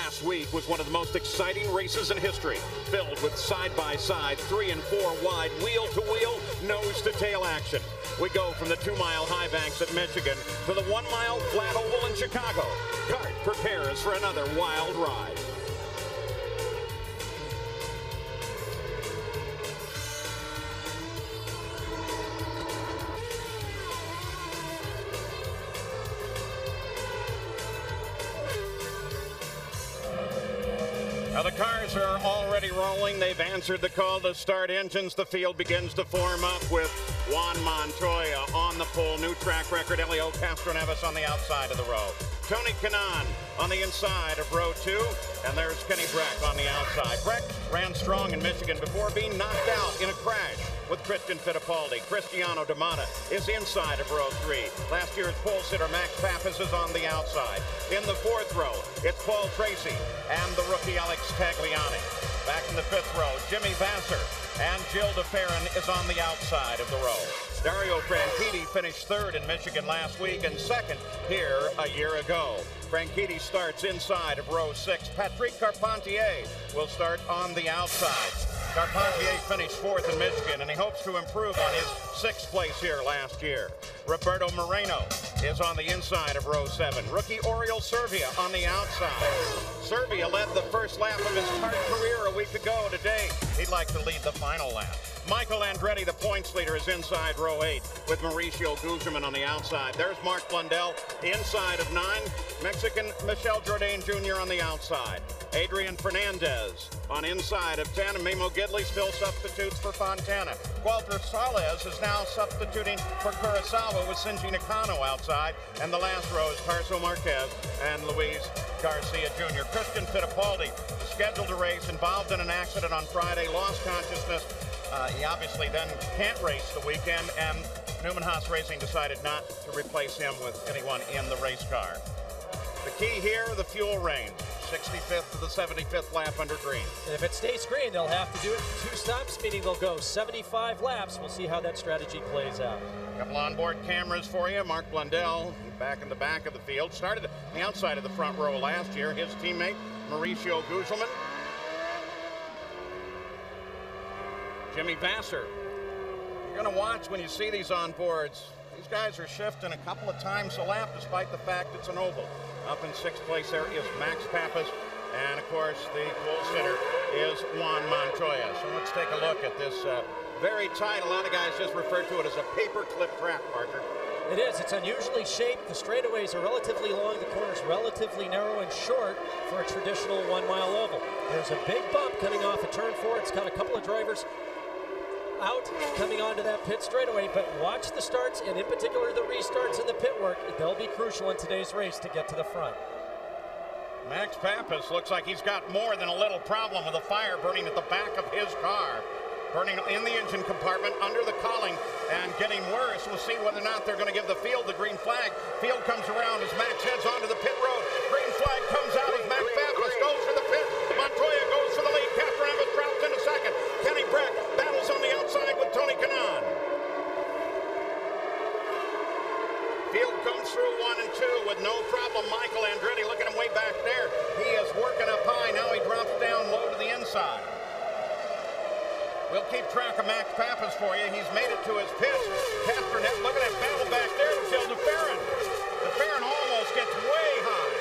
Last week was one of the most exciting races in history, filled with side-by-side, 3 and 4 wide, wheel-to-wheel, nose-to-tail action. We go from the 2-mile high banks at Michigan to the 1-mile flat oval in Chicago. CART prepares for another wild ride. Now the cars are already rolling. They've answered the call to start engines. The field begins to form up with Juan Montoya on the pole. New track record. Helio Castroneves on the outside of the row. Tony Kanaan on the inside of row 2. And there's Kenny Brack on the outside. Brack ran strong in Michigan before being knocked out in a crash with Christian Fittipaldi. Cristiano D'Amata is inside of row 3. Last year's pole sitter Max Pappas is on the outside. In the 4th row, it's Paul Tracy and the rookie Alex Tagliani. Back in the 5th row, Jimmy Vasser and Gilles de Ferran is on the outside of the row. Dario Franchitti finished 3rd in Michigan last week and 2nd here a year ago. Franchitti starts inside of row 6. Patrick Carpentier will start on the outside. Carpentier finished 4th in Michigan, and he hopes to improve on his 6th place here last year. Roberto Moreno is on the inside of row 7. Rookie Oriol Servia on the outside. Servia led the first lap of his CART career a week ago. Today, he'd like to lead the final lap. Michael Andretti, the points leader, is inside row 8 with Mauricio Guzman on the outside. There's Mark Blundell inside of 9. Mexican Michel Jourdain Jr. on the outside. Adrian Fernandez on inside of 10. And Memo Gidley still substitutes for Fontana. Walter Salles is now substituting for Kurosawa with Shinji Nakano outside. And the last row is Tarso Marquez and Luis Garcia Jr. Christian Fittipaldi is scheduled to race, involved in an accident on Friday, lost consciousness. He obviously then can't race the weekend, and Newman Haas Racing decided not to replace him with anyone in the race car. The key here, the fuel range, 65th to the 75th lap under green. And if it stays green, they'll have to do it 2 stops, meaning they'll go 75 laps. We'll see how that strategy plays out. A couple onboard cameras for you. Mark Blundell back in the back of the field. Started on the outside of the front row last year. His teammate, Mauricio Guzman. Jimmy Vasser. You're going to watch when you see these onboards. These guys are shifting a couple of times a lap despite the fact it's an oval. Up in 6th place there is Max Pappas. And, of course, the pole sitter is Juan Montoya. So let's take a look at this very tight. A lot of guys just refer to it as a paperclip track, Parker. It is. It's unusually shaped. The straightaways are relatively long. The corners relatively narrow and short for a traditional 1-mile oval. There's a big bump coming off of turn 4. It's got a couple of drivers out coming onto that pit straightaway, but watch the starts, and in particular the restarts and the pit work. They'll be crucial in today's race to get to the front. Max Pappas looks like he's got more than a little problem with a fire burning at the back of his car. Burning in the engine compartment under the cowling and getting worse. We'll see whether or not they're going to give the field the green flag. Field comes around as Max heads onto the pit road. Green flag comes out as Max Pappas goes for the pit. Montoya goes for the lead. Castroneves drops into 2nd. Kenny Brack battles on the outside with Tony Kanaan. Field comes through 1 and 2 with no problem. Michael Andretti, look at him way back there. He is working up high. Now he drops down low to the inside. We'll keep track of Max Pappas for you. He's made it to his pit. Castroneves, look at that battle back there with Gilles de Ferran. De Ferran almost gets way high.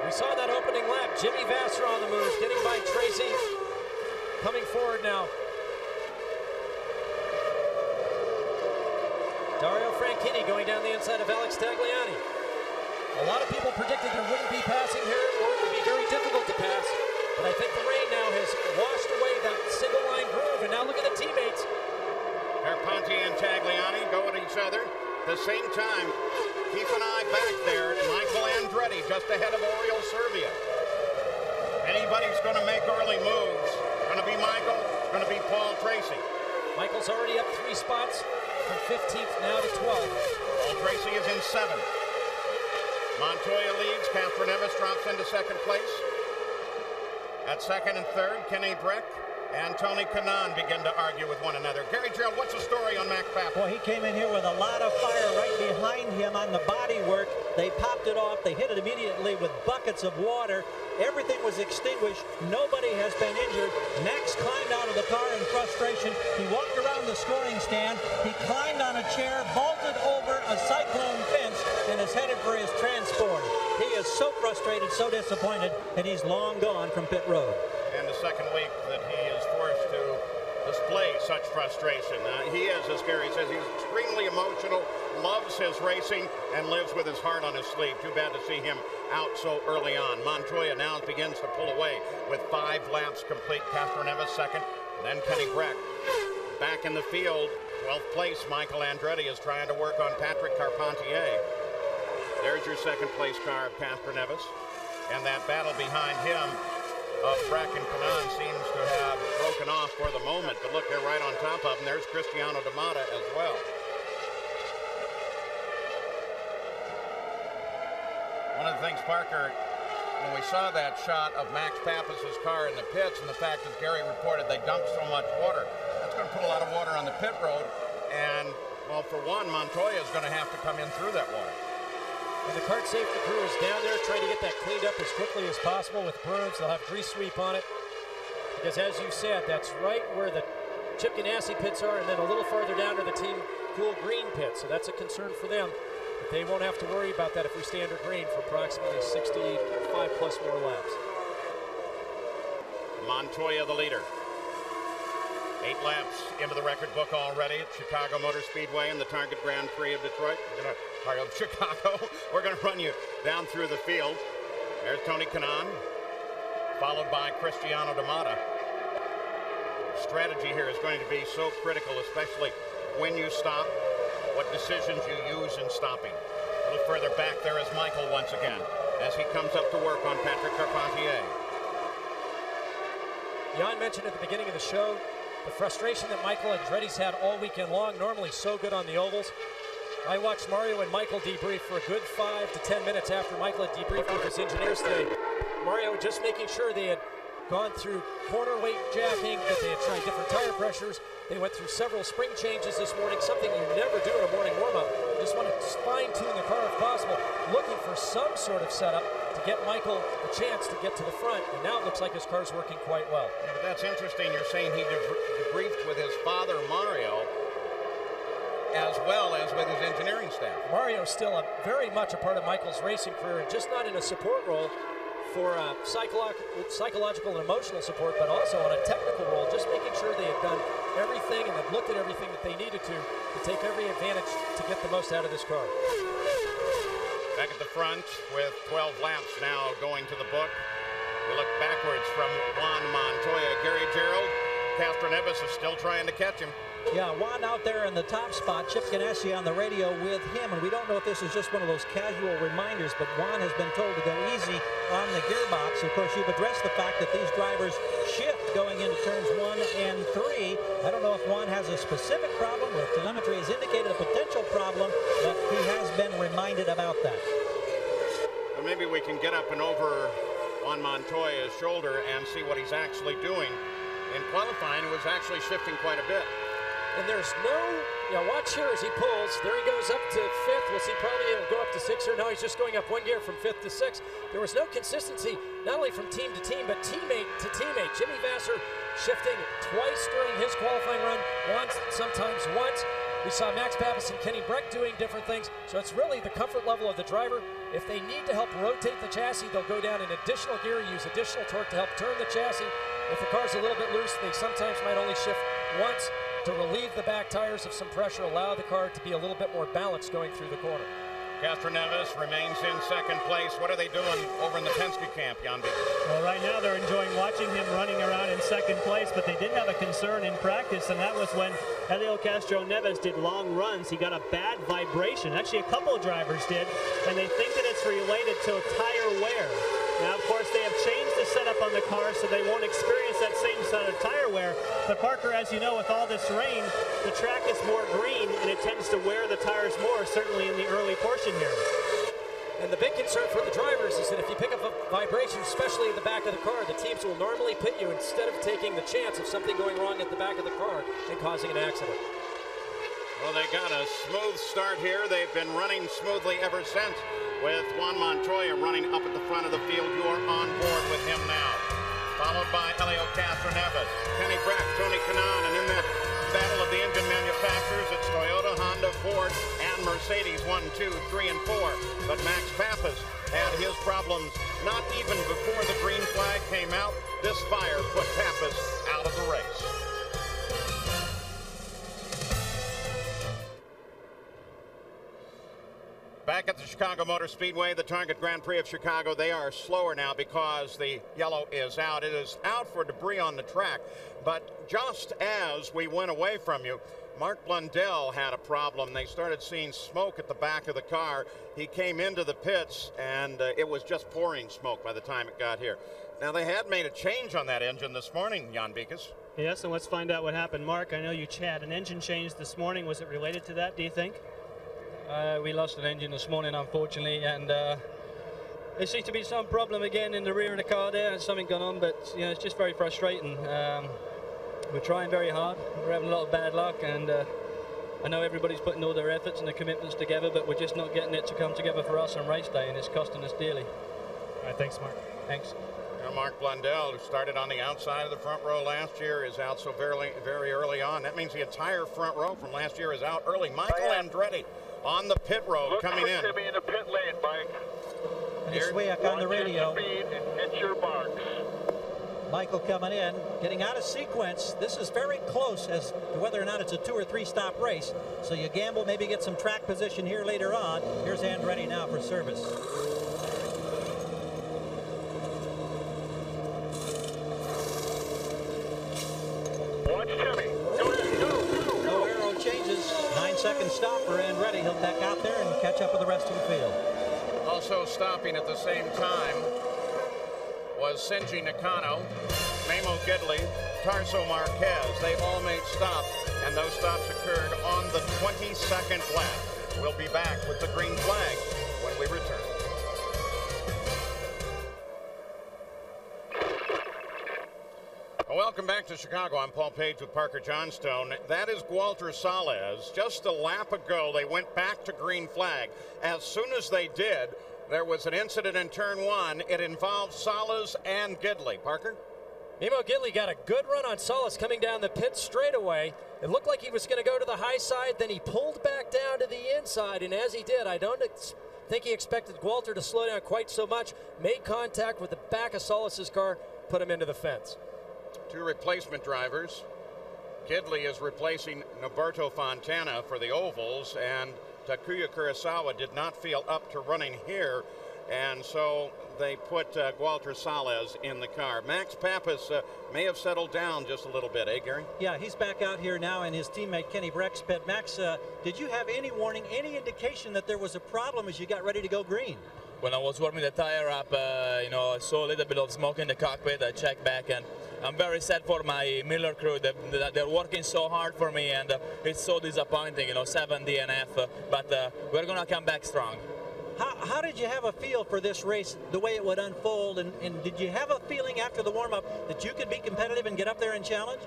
We saw that opening lap. Jimmy Vasser on the move, getting by Tracy. Coming forward now. Dario Franchitti going down the inside of Alex Tagliani. A lot of people predicted there wouldn't be passing here, or it would be very difficult to pass. But I think the rain now has washed away that single line groove, and now look at the teammates. Carpentier and Tagliani go at each other. At the same time, keep an eye back there. Michael Andretti just ahead of Oriol Servia. Anybody's going to make early moves. Going to be Michael, going to be Paul Tracy. Michael's already up 3 spots from 15th now to 12th. Paul Tracy is in 7th. Montoya leads. Castroneves drops into 2nd place. At 2nd and 3rd, Kenny Brack and Tony Kanaan begin to argue with one another. Gary Gerald, what's the story on Max Pappas? Well, he came in here with a lot of fire right behind him on the body work. They popped it off. They hit it immediately with buckets of water. Everything was extinguished. Nobody has been injured. Max climbed out of the car in frustration. He walked around the scoring stand. He climbed on a chair, vaulted over a cyclone fence, and is headed for his transport. He is so frustrated, so disappointed, and he's long gone from pit road. And the second week that he is forced to display such frustration. He is, as Gary says, he's extremely emotional, loves his racing, and lives with his heart on his sleeve. Too bad to see him out so early on. Montoya now begins to pull away with 5 laps complete. Castroneves second, then Kenny Breck. Back in the field, 12th place, Michael Andretti is trying to work on Patrick Carpentier. There's your second place car of Castroneves. And that battle behind him of Breck and Kanaan seems to have broken off for the moment. But look, they're right on top of him. There's Cristiano D'Amata as well. One of the things, Parker, when we saw that shot of Max Pappas' car in the pits and the fact that Gary reported they dumped so much water, that's going to put a lot of water on the pit road. And, well, for one, Montoya is going to have to come in through that water. And the kart safety crew is down there trying to get that cleaned up as quickly as possible with brooms. They'll have grease sweep on it. Because as you said, that's right where the Chip Ganassi pits are, and then a little farther down are the Team Cool Green pits. So that's a concern for them. But they won't have to worry about that if we stay under green for approximately 65 plus more laps. Montoya the leader. 8 laps into the record book already at Chicago Motor Speedway and the Target Grand Prix of Detroit. We're going to run you down through the field. There's Tony Kanaan, followed by Cristiano D'Amata. Strategy here is going to be so critical, especially when you stop, what decisions you use in stopping. A little further back there is Michael once again, as he comes up to work on Patrick Carpentier. Jan mentioned at the beginning of the show the frustration that Michael Andretti's had all weekend long, normally so good on the ovals. I watched Mario and Michael debrief for a good 5 to 10 minutes after Michael had debriefed with his engineers today. Mario just making sure they had gone through corner weight jacking, that they had tried different tire pressures. They went through several spring changes this morning, something you never do in a morning warm-up. Just want to fine-tune the car if possible, looking for some sort of setup to get Michael a chance to get to the front. And now it looks like his car's working quite well. Yeah, but that's interesting. You're saying he debriefed with his father, Mario, as well as with his engineering staff. Mario's still very much a part of Michael's racing career, and just not in a support role for psychological and emotional support, but also on a technical role, just making sure they had done everything and had looked at everything that they needed to take every advantage to get the most out of this car. Back at the front with 12 laps now going to the book. We look backwards from Juan Montoya. Gary Gerald, Castroneves is still trying to catch him. Yeah, Juan out there in the top spot, Chip Ganassi on the radio with him, and we don't know if this is just one of those casual reminders, but Juan has been told to go easy on the gearbox. Of course, you've addressed the fact that these drivers shift going into turns 1 and 3. I don't know if Juan has a specific problem, or if telemetry has indicated a potential problem, but he has been reminded about that. Well, maybe we can get up and over Juan Montoya's shoulder and see what he's actually doing. In qualifying, it was actually shifting quite a bit. And there's no, watch here as he pulls. There he goes up to 5th. We'll see probably he'll go up to 6th here. Now he's just going up 1 gear from 5th to 6th. There was no consistency, not only from team to team, but teammate to teammate. Jimmy Vasser shifting twice during his qualifying run, sometimes once. We saw Max Pappas and Kenny Breck doing different things. So it's really the comfort level of the driver. If they need to help rotate the chassis, they'll go down an additional gear, use additional torque to help turn the chassis. If the car's a little bit loose, they sometimes might only shift once to relieve the back tires of some pressure, allow the car to be a little bit more balanced going through the corner. Castroneves remains in second place. What are they doing over in the Penske camp, Yandy? Well, right now they're enjoying watching him running around in second place, but they did have a concern in practice, and that was when Helio Castroneves did long runs. He got a bad vibration. Actually, a couple of drivers did, and they think that it's related to tire wear. Now, of course, they have changed the setup on the car so they won't experience that same sort of tire wear. But Parker, as you know, with all this rain, the track is more green and it tends to wear the tires more, certainly in the early portion here. And the big concern for the drivers is that if you pick up a vibration, especially in the back of the car, the teams will normally put you instead of taking the chance of something going wrong at the back of the car and causing an accident. Well, they got a smooth start here. They've been running smoothly ever since, with Juan Montoya running up at the front of the field. You are on board with him now. Followed by Helio Castroneves, Kenny Brack, Tony Kanaan, and in that battle of the engine manufacturers, it's Toyota, Honda, Ford, and Mercedes 1, 2, 3, and 4. But Max Pappas had his problems not even before the green flag came out. This fire put Pappas out of the race. Back at the Chicago Motor Speedway, the Target Grand Prix of Chicago, they are slower now because the yellow is out. It is out for debris on the track. But just as we went away from you, Mark Blundell had a problem. They started seeing smoke at the back of the car. He came into the pits, and it was just pouring smoke by the time it got here. Now, they had made a change on that engine this morning, Jan Beekes. Yes, and let's find out what happened. Mark, I know you had an engine change this morning. Was it related to that, do you think? We lost an engine this morning, unfortunately, and there seems to be some problem again in the rear of the car there, and something gone on, but you know, it's just very frustrating. We're trying very hard. We're having a lot of bad luck, and I know everybody's putting all their efforts and their commitments together, but we're just not getting it to come together for us on race day, and it's costing us dearly. All right, thanks, Mark. Thanks. Mark Blundell, who started on the outside of the front row last year, is out so very early on. That means the entire front row from last year is out early. Michael Andretti on the pit road coming in. Look to be in the pit lane, Mike. It's Swiak on the radio. Hit your marks. Michael coming in, getting out of sequence. This is very close as to whether or not it's a 2 or 3 stop race. So you gamble, maybe get some track position here later on. Here's Andretti now for service. Watch Timmy. Go ahead, go. No arrow changes. 9-second stop for Andretti. He'll back out there and catch up with the rest of the field. Also stopping at the same time was Shinji Nakano, Memo Gidley, Tarso Marquez. They all made stops, and those stops occurred on the 22nd lap. We'll be back with the green flag when we return. Welcome back to Chicago. I'm Paul Page with Parker Johnstone. That is Gualter Salez. Just a lap ago, they went back to green flag. As soon as they did, there was an incident in turn 1. It involved Salez and Gidley. Parker? Memo Gidley got a good run on Salez coming down the pit straightaway. It looked like he was going to go to the high side, then he pulled back down to the inside, and as he did, I don't think he expected Gualter to slow down quite so much. Made contact with the back of Salez's car, put him into the fence. 2 replacement drivers. Gidley is replacing Noberto Fontana for the ovals, and Takuya Kurosawa did not feel up to running here, and so they put Gualter Salez in the car. Max Pappas may have settled down just a little bit, eh, Gary? Yeah, he's back out here now in his teammate Kenny Breck's pit. Max, did you have any warning, any indication that there was a problem as you got ready to go green? When I was warming the tire up, you know, I saw a little bit of smoke in the cockpit. I checked back, and I'm very sad for my Miller crew. They're working so hard for me, and it's so disappointing, you know, 7 DNF, but we're going to come back strong. How did you have a feel for this race, the way it would unfold, and did you have a feeling after the warm-up that you could be competitive and get up there and challenge?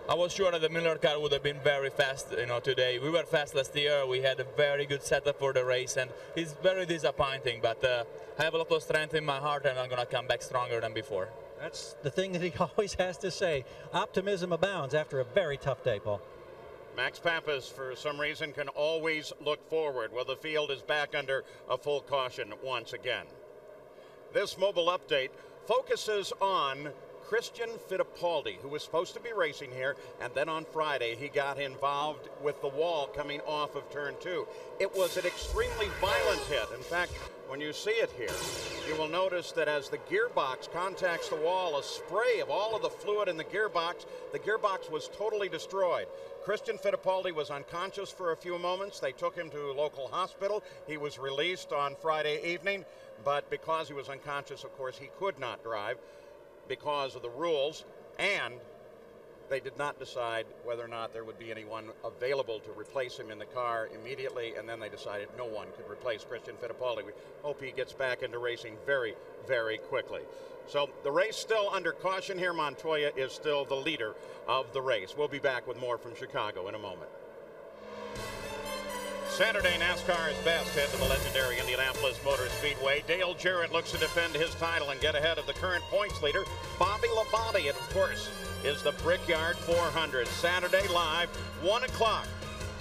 I was sure that the Miller car would have been very fast, you know, today. We were fast last year. We had a very good setup for the race, and it's very disappointing, but I have a lot of strength in my heart, and I'm going to come back stronger than before. That's the thing that he always has to say. Optimism abounds after a very tough day, Paul. Max Pappas, for some reason, can always look forward. Well, the field is back under a full caution once again. This mobile update focuses on Christian Fittipaldi, who was supposed to be racing here, and then on Friday he got involved with the wall coming off of turn 2. It was an extremely violent hit. In fact, when you see it here, you will notice that as the gearbox contacts the wall, a spray of all of the fluid in the gearbox was totally destroyed. Christian Fittipaldi was unconscious for a few moments. They took him to a local hospital. He was released on Friday evening, but because he was unconscious, of course, he could not drive because of the rules. And They did not decide whether or not there would be anyone available to replace him in the car immediately, and then they decided no one could replace Christian Fittipaldi. We hope he gets back into racing very, very quickly. So the race still under caution here. Montoya is still the leader of the race. We'll be back with more from Chicago in a moment. Saturday NASCAR's best head to the legendary Indianapolis Motor Speedway. Dale Jarrett looks to defend his title and get ahead of the current points leader, Bobby Labonte. And of course, is the Brickyard 400. Saturday live, 1 o'clock,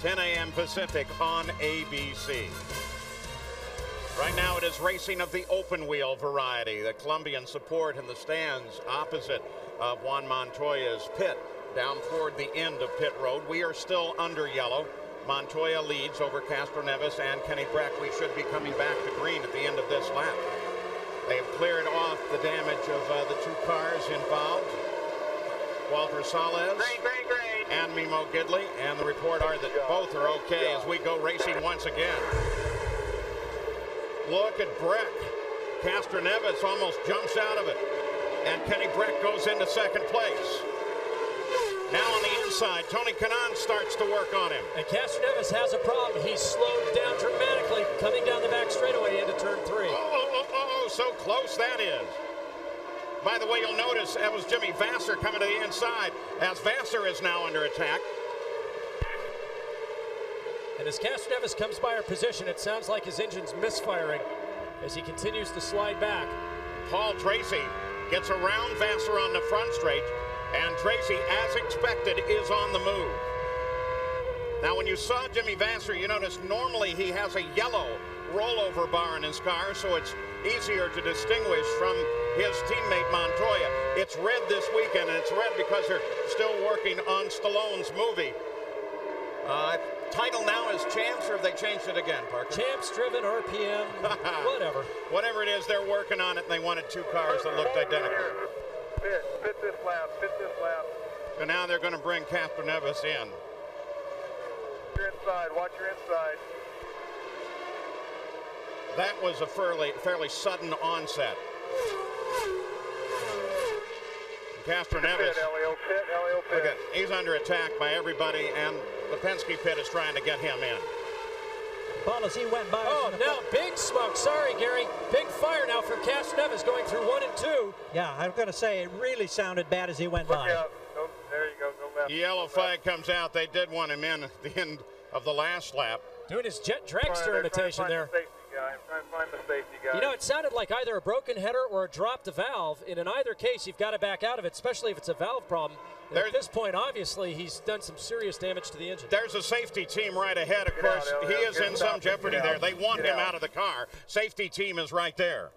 10 a.m. Pacific on ABC. Right now it is racing of the open wheel variety. The Colombian support in the stands opposite of Juan Montoya's pit, down toward the end of pit road. We are still under yellow. Montoya leads over Castroneves and Kenny Brack. We should be coming back to green at the end of this lap. They have cleared off the damage of the two cars involved. Walter Salez and Mimo Gidley, and the report are that both are okay as we go racing once again. Look at Brack. Castroneves almost jumps out of it, and Kenny Brack goes into second place. Now on the inside, Tony Kanaan starts to work on him. And Castroneves has a problem. He's slowed down dramatically coming down the back straightaway into turn 3. Oh, so close that is. By the way, you'll notice that was Jimmy Vasser coming to the inside, as Vasser is now under attack. And as Castroneves comes by our position, it sounds like his engine's misfiring as he continues to slide back. Paul Tracy gets around Vasser on the front straight, and Tracy, as expected, is on the move. Now, when you saw Jimmy Vasser, you notice normally he has a yellow rollover bar in his car, so it's easier to distinguish from his teammate Montoya. It's red this weekend, and it's red because they're still working on Stallone's movie. Title now is Champs, or have they changed it again, Parker? Champs, driven, RPM, whatever. Whatever it is, they're working on it, and they wanted two cars that looked identical. Fit this lap, fit this lap. So now they're going to bring Castroneves in. You're inside, watch your inside. That was a fairly sudden onset. Castroneves, Pit, Elio, pit. look at, he's under attack by everybody, and the Penske pit is trying to get him in. Paul, as he went by. Oh, now big smoke. Sorry, Gary. Big fire now from Castroneves going through 1 and 2. Yeah, I was going to say, it really sounded bad as he went by. Out. Oh, there you go, go left. Yellow flag comes out. They did want him in at the end of the last lap. Doing his Jet Dragster imitation there. I'm trying to find the safety guy. You know, it sounded like either a broken header or a dropped valve, and in either case, you've got to back out of it, especially if it's a valve problem. And at this point, obviously, he's done some serious damage to the engine. There's a safety team right ahead. Of course, he is in some jeopardy there. They want him out of the car. Safety team is right there.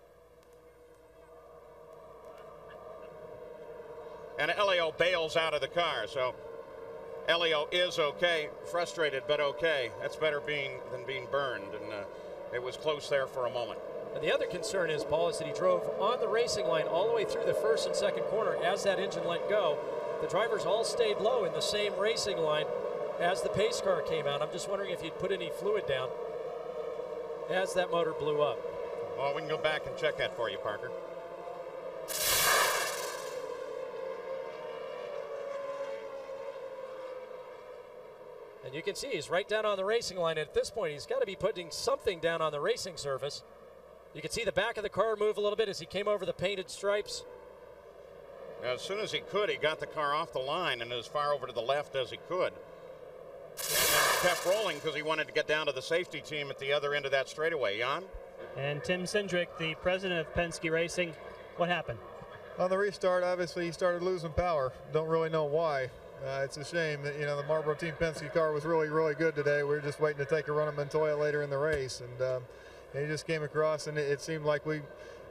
And Elio bails out of the car, so Elio is okay, frustrated, but okay. That's better than being burned, and it was close there for a moment. And the other concern is, Paul, is that he drove on the racing line all the way through the first and second corner as that engine let go. The drivers all stayed low in the same racing line as the pace car came out. I'm just wondering if you'd put any fluid down as that motor blew up. Well, we can go back and check that for you, Parker. And you can see he's right down on the racing line. At this point, he's got to be putting something down on the racing surface. You can see the back of the car move a little bit as he came over the painted stripes. As soon as he could, he got the car off the line and as far over to the left as he could. And kept rolling because he wanted to get down to the safety team at the other end of that straightaway. Jan? And Tim Cindric, the president of Penske Racing, what happened? On the restart, obviously, he started losing power. Don't really know why. It's a shame that, the Marlboro Team Penske car was really, really good today. We were just waiting to take a run at Montoya later in the race. And he just came across, and it seemed like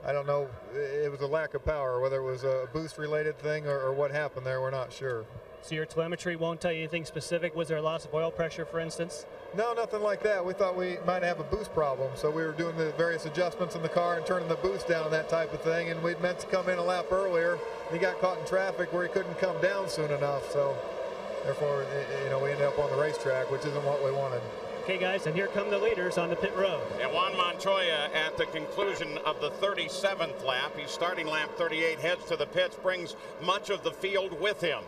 I don't know, it was a lack of power, whether it was a boost-related thing or what happened there, we're not sure. So your telemetry won't tell you anything specific? Was there a loss of oil pressure, for instance? No, nothing like that. We thought we might have a boost problem, so we were doing the various adjustments in the car and turning the boost down and that type of thing, and we'd meant to come in a lap earlier. He got caught in traffic where he couldn't come down soon enough, so therefore, we ended up on the racetrack, which isn't what we wanted. Okay, guys, and here come the leaders on the pit road. And Juan Montoya at the conclusion of the 37th lap. He's starting lap 38, heads to the pits, brings much of the field with him.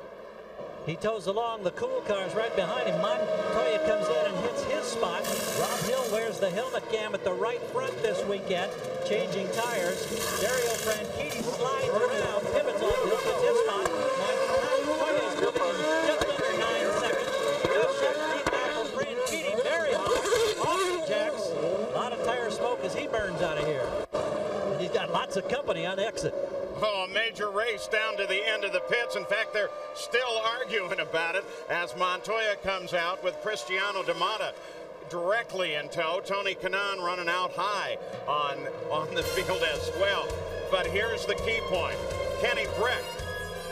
He toes along. The cool car's right behind him. Montoya comes in and hits his spot. Rob Hill wears the helmet cam at the right front this weekend, changing tires. Dario Franchitti slides around, pivots on Hill, gets his spot. Montoya's moving in just under 9 seconds. Just 17 now for Franchitti, very hot. Off the jacks. A lot of tire smoke as he burns out of here. And he's got lots of company on exit. Oh, a major race down to the end of the pits. In fact, they're still arguing about it as Montoya comes out with Cristiano D'Amata directly in tow. Tony Kanaan running out high on the field as well. But here's the key point. Kenny Breck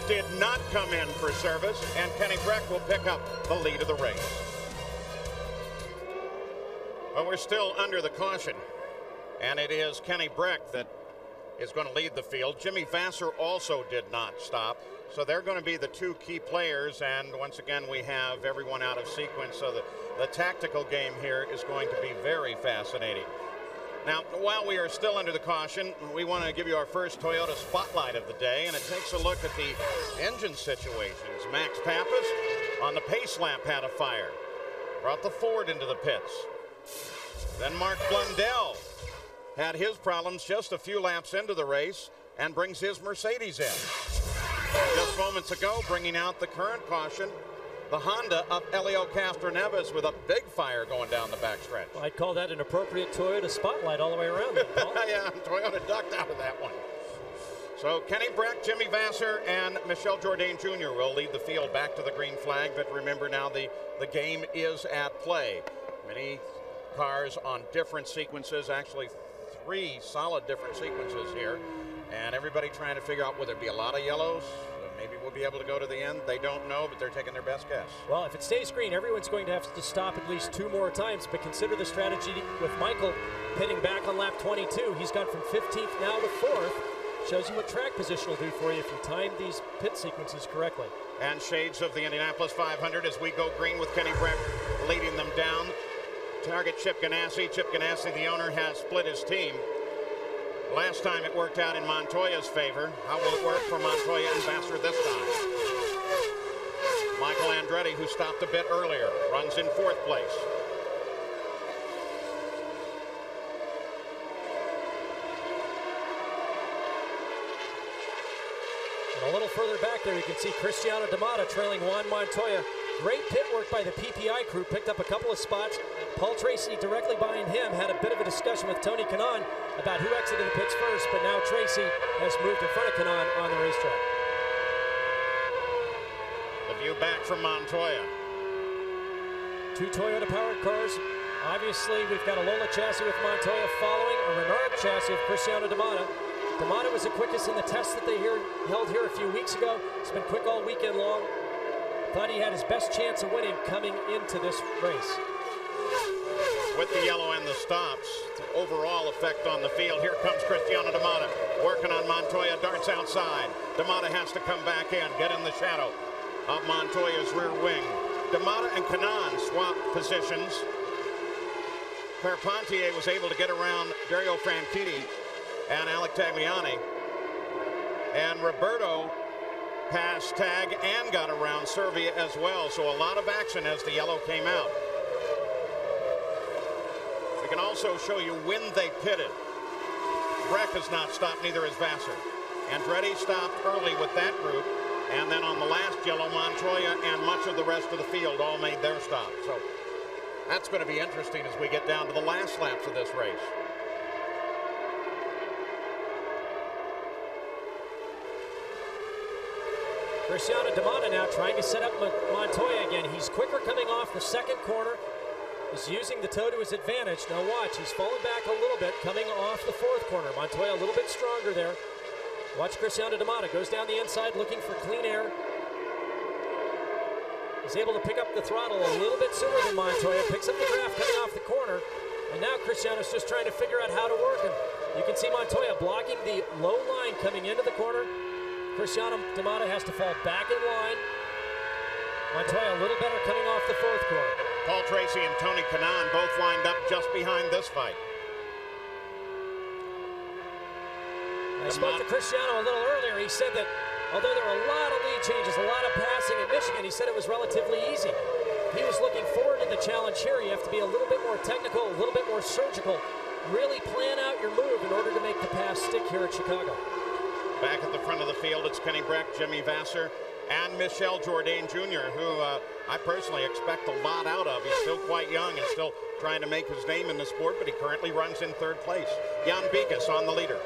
did not come in for service, and Kenny Breck will pick up the lead of the race. But we're still under the caution, and it is Kenny Breck that is going to lead the field. Jimmy Vasser also did not stop. So they're going to be the two key players. And once again, we have everyone out of sequence. So the tactical game here is going to be very fascinating. Now, while we are still under the caution, we want to give you our first Toyota spotlight of the day. And it takes a look at the engine situations. Max Pappas on the pace lap had a fire. Brought the Ford into the pits. Then Mark Blundell had his problems just a few laps into the race and brings his Mercedes in. Just moments ago, bringing out the current caution, the Honda of Helio Castroneves with a big fire going down the backstretch. I'd call that an appropriate Toyota spotlight all the way around. Yeah, Toyota ducked out of that one. So Kenny Breck, Jimmy Vasser, and Michel Jourdain Jr. will lead the field back to the green flag. But remember now, the game is at play. Many cars on different sequences, actually 3 solid different sequences here, and everybody trying to figure out whether it be a lot of yellows. Maybe we'll be able to go to the end. They don't know, but they're taking their best guess. Well, if it stays green, everyone's going to have to stop at least 2 more times, but consider the strategy with Michael pitting back on lap 22. He's gone from 15th now to 4th. Shows you what track position will do for you if you time these pit sequences correctly. And shades of the Indianapolis 500 as we go green with Kenny Breck leading them down. Target Chip Ganassi. Chip Ganassi, the owner, has split his team. Last time it worked out in Montoya's favor. How will it work for Montoya and Vasser this time? Michael Andretti, who stopped a bit earlier, runs in 4th place. And a little further back there, you can see Cristiano D'Amata trailing Juan Montoya. Great pit work by the PPI crew, picked up a couple of spots. Paul Tracy directly behind him had a bit of a discussion with Tony Kanaan about who exited the pits first, but now Tracy has moved in front of Kanaan on the racetrack. The view back from Montoya. 2 Toyota-powered cars. Obviously, we've got a Lola chassis with Montoya following, a Renard chassis of Cristiano D'Amata. D'Amata was the quickest in the test that they held here a few weeks ago. It's been quick all weekend long. Thought he had his best chance of winning coming into this race. With the yellow and the stops, the overall effect on the field. Here comes Cristiano D'Amata working on Montoya, darts outside. D'Amata has to come back in, get in the shadow of Montoya's rear wing. D'Amata and Kanaan swap positions. Carpentier was able to get around Dario Franchitti and Alec Tagliani. And Roberto passed Tag and got around Servia as well. So a lot of action as the yellow came out. We can also show you when they pitted. Breck has not stopped, neither has Vasser. Andretti stopped early with that group. And then on the last yellow, Montoya and much of the rest of the field all made their stop. So that's going to be interesting as we get down to the last laps of this race. Cristiano D'Amata now trying to set up Montoya again. He's quicker coming off the second corner. He's using the toe to his advantage. Now watch, he's fallen back a little bit coming off the 4th corner. Montoya a little bit stronger there. Watch Cristiano D'Amata, goes down the inside looking for clean air. He's able to pick up the throttle a little bit sooner than Montoya, picks up the draft coming off the corner. And now Cristiano's just trying to figure out how to work him. You can see Montoya blocking the low line coming into the corner. Cristiano D'Amata has to fall back in line. Montoya a little better coming off the 4th corner. Paul Tracy and Tony Kanaan both lined up just behind this fight. I spoke to Cristiano a little earlier. He said that although there were a lot of lead changes, a lot of passing at Michigan, he said it was relatively easy. He was looking forward to the challenge here. You have to be a little bit more technical, a little bit more surgical. Really plan out your move in order to make the pass stick here at Chicago. Back at the front of the field, it's Kenny Breck, Jimmy Vasser, and Michel Jourdain Jr., who I personally expect a lot out of. He's still quite young and still trying to make his name in the sport, but he currently runs in third place. Jan Bigas on the leader.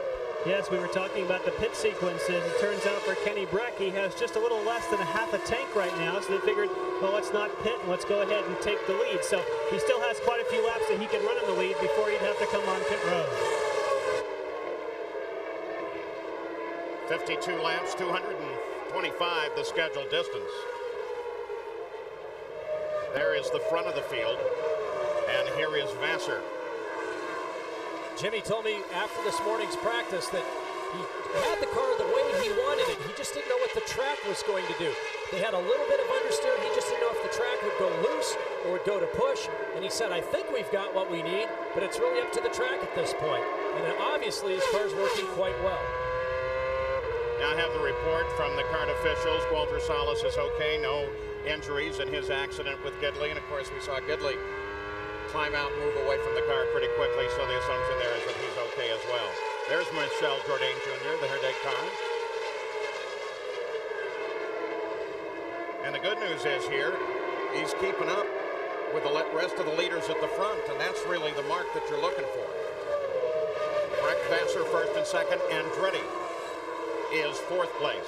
Yes, we were talking about the pit sequences. It turns out for Kenny Breck, he has just a little less than a half a tank right now, so they figured, well, let's not pit and let's go ahead and take the lead. So he still has quite a few laps that he can run in the lead before he'd have to come on pit road. 52 laps, 225 the scheduled distance. There is the front of the field, and here is Vasser. Jimmy told me after this morning's practice that he had the car the way he wanted it. He just didn't know what the track was going to do. They had a little bit of understeer. He just didn't know if the track would go loose or would go to push. And he said, I think we've got what we need, but it's really up to the track at this point. And obviously his car's working quite well. Now I have the report from the kart officials. Walter Salas is okay, no injuries in his accident with Gidley. And of course we saw Gidley climb out and move away from the car pretty quickly, so the assumption there is that he's okay as well. There's Michel Jourdain Jr., the Herdeg car. And the good news is here, he's keeping up with the rest of the leaders at the front, and that's really the mark that you're looking for. Breck, Vasser first and second, Andretti is fourth place.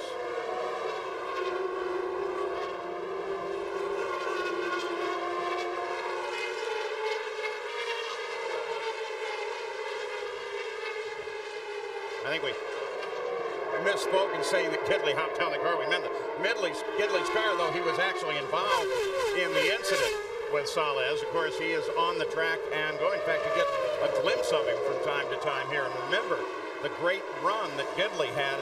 I think we misspoke in saying that Gidley hopped down the car. We meant that Gidley's car, though he was actually involved in the incident with Salas. Of course, he is on the track and going. In fact, you get a glimpse of him from time to time here. And remember the great run that Gidley had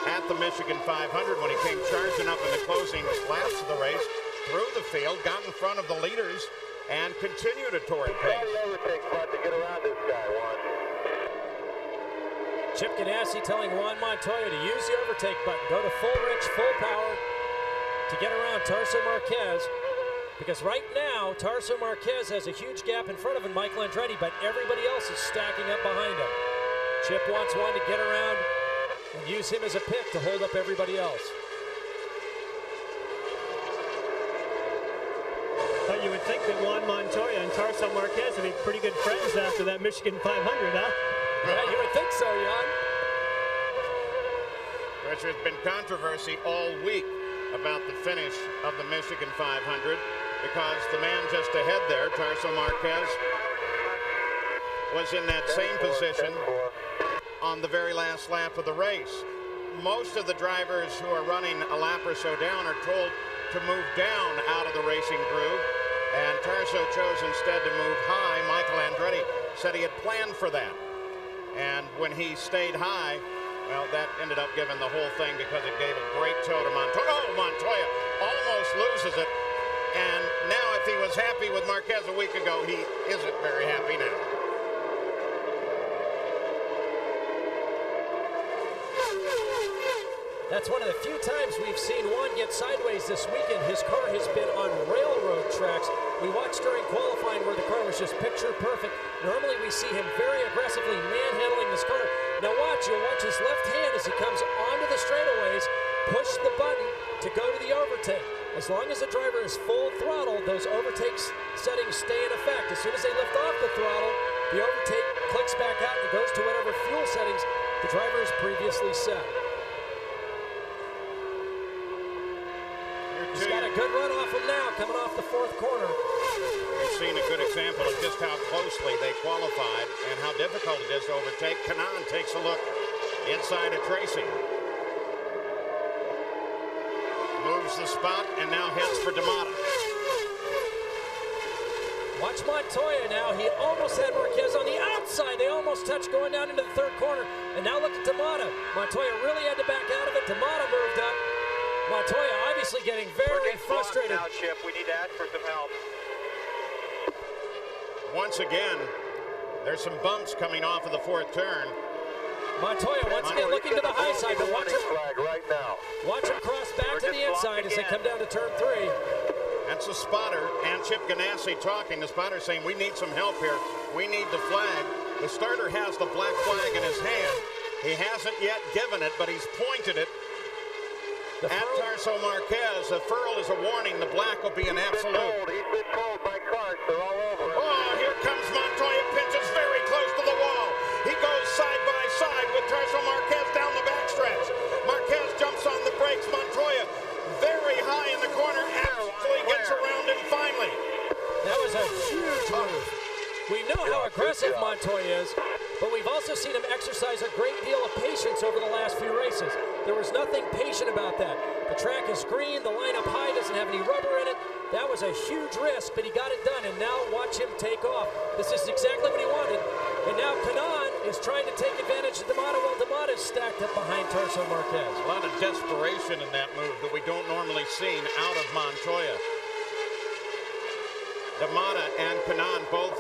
at the Michigan 500 when he came charging up in the closing laps of the race, through the field, got in front of the leaders, and continued a torrid pace. Overtake front to get around this guy, Juan. Chip Ganassi telling Juan Montoya to use the overtake button. Go to full wrench, full power to get around Tarso Marquez. Because right now, Tarso Marquez has a huge gap in front of him, Michael Andretti, but everybody else is stacking up behind him. Chip wants Juan to get around and use him as a pick to hold up everybody else. But you would think that Juan Montoya and Tarso Marquez would be pretty good friends after that Michigan 500, huh? Yeah, you would think so, Jan. There's been controversy all week about the finish of the Michigan 500 because the man just ahead there, Tarso Marquez, was in that same position on the very last lap of the race. Most of the drivers who are running a lap or so down are told to move down out of the racing groove, and Tarso chose instead to move high. Michael Andretti said he had planned for that. And when he stayed high, well, that ended up giving the whole thing because it gave a great tow to Montoya. Oh, Montoya almost loses it. And now if he was happy with Marquez a week ago, he isn't very happy now. That's one of the few times we've seen Juan get sideways this weekend. His car has been on railroad tracks. We watched during qualifying where the car was just picture perfect. Normally we see him very aggressively manhandling this car. Now watch, you'll watch his left hand as he comes onto the straightaways, push the button to go to the overtake. As long as the driver is full throttle, those overtake settings stay in effect. As soon as they lift off the throttle, the overtake clicks back out and goes to whatever fuel settings the driver has previously set. He's got a good run off him now, coming off the fourth corner. We've seen a good example of just how closely they qualified and how difficult it is to overtake. Kanaan takes a look inside of Tracy. Moves the spot and now heads for D'Amata. Watch Montoya now. He almost had Marquez on the outside. They almost touched going down into the third corner. And now look at D'Amata. Montoya really had to back out of it. D'Amata moved up. Montoya obviously getting very frustrated. Now, Chip, we need to ask for some help. Once again, there's some bumps coming off of the fourth turn. Montoya once again looking to the high side, but watch him cross back to the inside as they come down to turn 3. That's the spotter and Chip Ganassi talking. The spotter saying, we need some help here. We need the flag. The starter has the black flag in his hand. He hasn't yet given it, but he's pointed it at Tarso Marquez. The furl is a warning. The black will be an absolute. He's been told by cars. They're all over him. Oh, here comes Montoya. Pinches very close to the wall. He goes side by side with Tarso Marquez down the backstretch. Marquez jumps on the brakes. Montoya very high in the corner. Actually gets around him finally. That was a huge move. We know how aggressive Montoya is, but we've also seen him exercise a great deal of patience over the last few races. There was nothing patient about that. The track is green, the line up high doesn't have any rubber in it. That was a huge risk, but he got it done, and now watch him take off. This is exactly what he wanted. And now Kanaan is trying to take advantage of D'Amata while D'Amata is stacked up behind Tarso Marquez. A lot of desperation in that move that we don't normally see out of Montoya. D'Amata and Kanaan both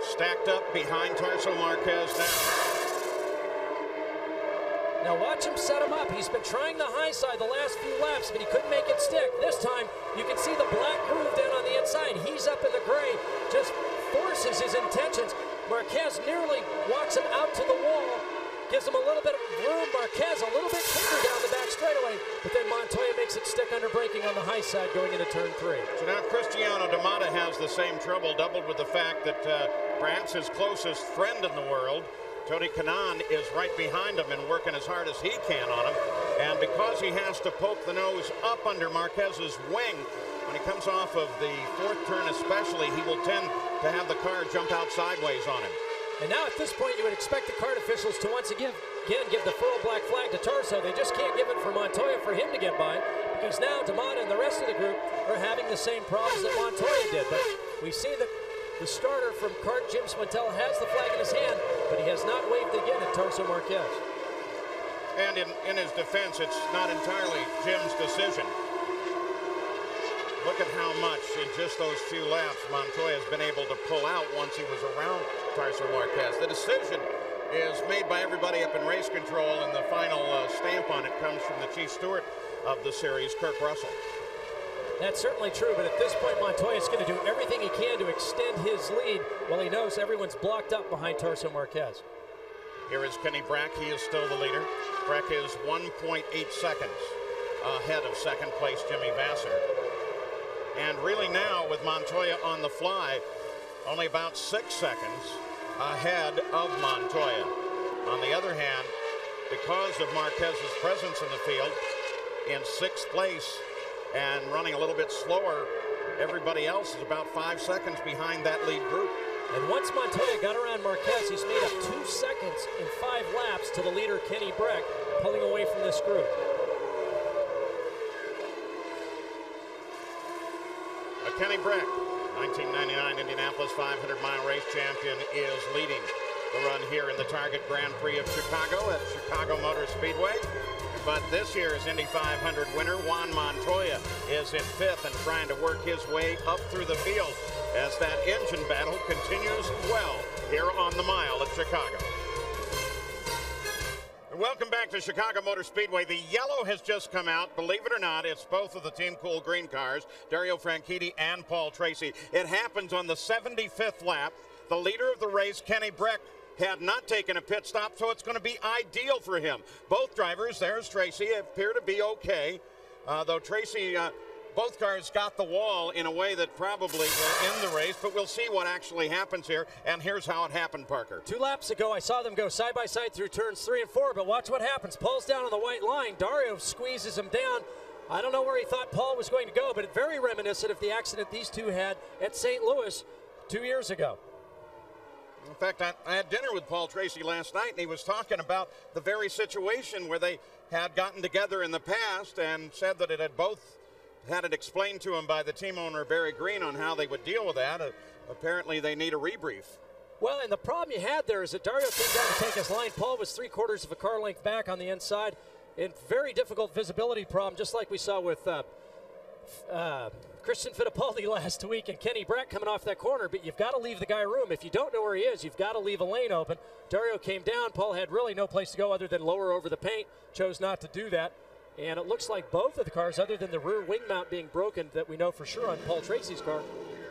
stacked up behind Tarso Marquez now. Now watch him set him up. He's been trying the high side the last few laps, but he couldn't make it stick. This time, you can see the black groove down on the inside. He's up in the gray, just forces his intentions. Marquez nearly walks him out to the wall, gives him a little bit of room. Marquez a little bit quicker down the back straightaway, but then Montoya makes it stick under braking on the high side going into turn 3. So now Cristiano D'Amata has the same trouble, doubled with the fact that perhaps his closest friend in the world, Tony Kanaan, is right behind him and working as hard as he can on him. And because he has to poke the nose up under Marquez's wing, when he comes off of the 4th turn especially, he will tend to have the car jump out sideways on him. And now at this point, you would expect the kart officials to once again give the furl black flag to Tarso. They just can't give it for Montoya for him to get by, because now D'Amata and the rest of the group are having the same problems that Montoya did. But we see that the starter from kart, Jim Swintel, has the flag in his hand, but he has not waved again at Tarso Marquez. And in his defense, it's not entirely Jim's decision. Look at how much in just those few laps Montoya has been able to pull out once he was around Tarso Marquez. The decision is made by everybody up in race control, and the final stamp on it comes from the chief steward of the series, Kirk Russell. That's certainly true, but at this point, Montoya is going to do everything he can to extend his lead while he knows everyone's blocked up behind Tarso Marquez. Here is Kenny Brack. He is still the leader. Brack is 1.8 seconds ahead of second place Jimmy Vasser. And really now, with Montoya on the fly, only about 6 seconds ahead of Montoya. On the other hand, because of Marquez's presence in the field, in 6th place and running a little bit slower, everybody else is about 5 seconds behind that lead group. And once Montoya got around Marquez, he's made up 2 seconds in 5 laps to the leader, Kenny Brack, pulling away from this group. Kenny Brack, 1999 Indianapolis 500-mile race champion, is leading the run here in the Target Grand Prix of Chicago at Chicago Motor Speedway. But this year's Indy 500 winner, Juan Montoya, is in 5th and trying to work his way up through the field as that engine battle continues well here on the mile at Chicago. Welcome back to Chicago Motor Speedway. The yellow has just come out. Believe it or not, it's both of the Team Cool Green cars, Dario Franchitti and Paul Tracy. It happens on the 75th lap. The leader of the race, Kenny Brack, had not taken a pit stop, so it's going to be ideal for him. Both drivers, there's Tracy, appear to be okay, though Tracy, both cars got the wall in a way that probably will end the race, but we'll see what actually happens here, and here's how it happened, Parker. 2 laps ago, I saw them go side by side through turns 3 and 4, but watch what happens. Paul's down on the white line. Dario squeezes him down. I don't know where he thought Paul was going to go, but it's very reminiscent of the accident these two had at St. Louis 2 years ago. In fact, I had dinner with Paul Tracy last night, and he was talking about the very situation where they had gotten together in the past and said that it had both had it explained to him by the team owner, Barry Green, on how they would deal with that. Apparently, they need a rebrief. Well, and the problem you had there is that Dario came down to take his line. Paul was 3/4 of a car length back on the inside. And very difficult visibility problem, just like we saw with Christian Fittipaldi last week and Kenny Brack coming off that corner, but you've got to leave the guy room. If you don't know where he is, you've got to leave a lane open. Dario came down. Paul had really no place to go other than lower over the paint. Chose not to do that. And it looks like both of the cars, other than the rear wing mount being broken that we know for sure on Paul Tracy's car,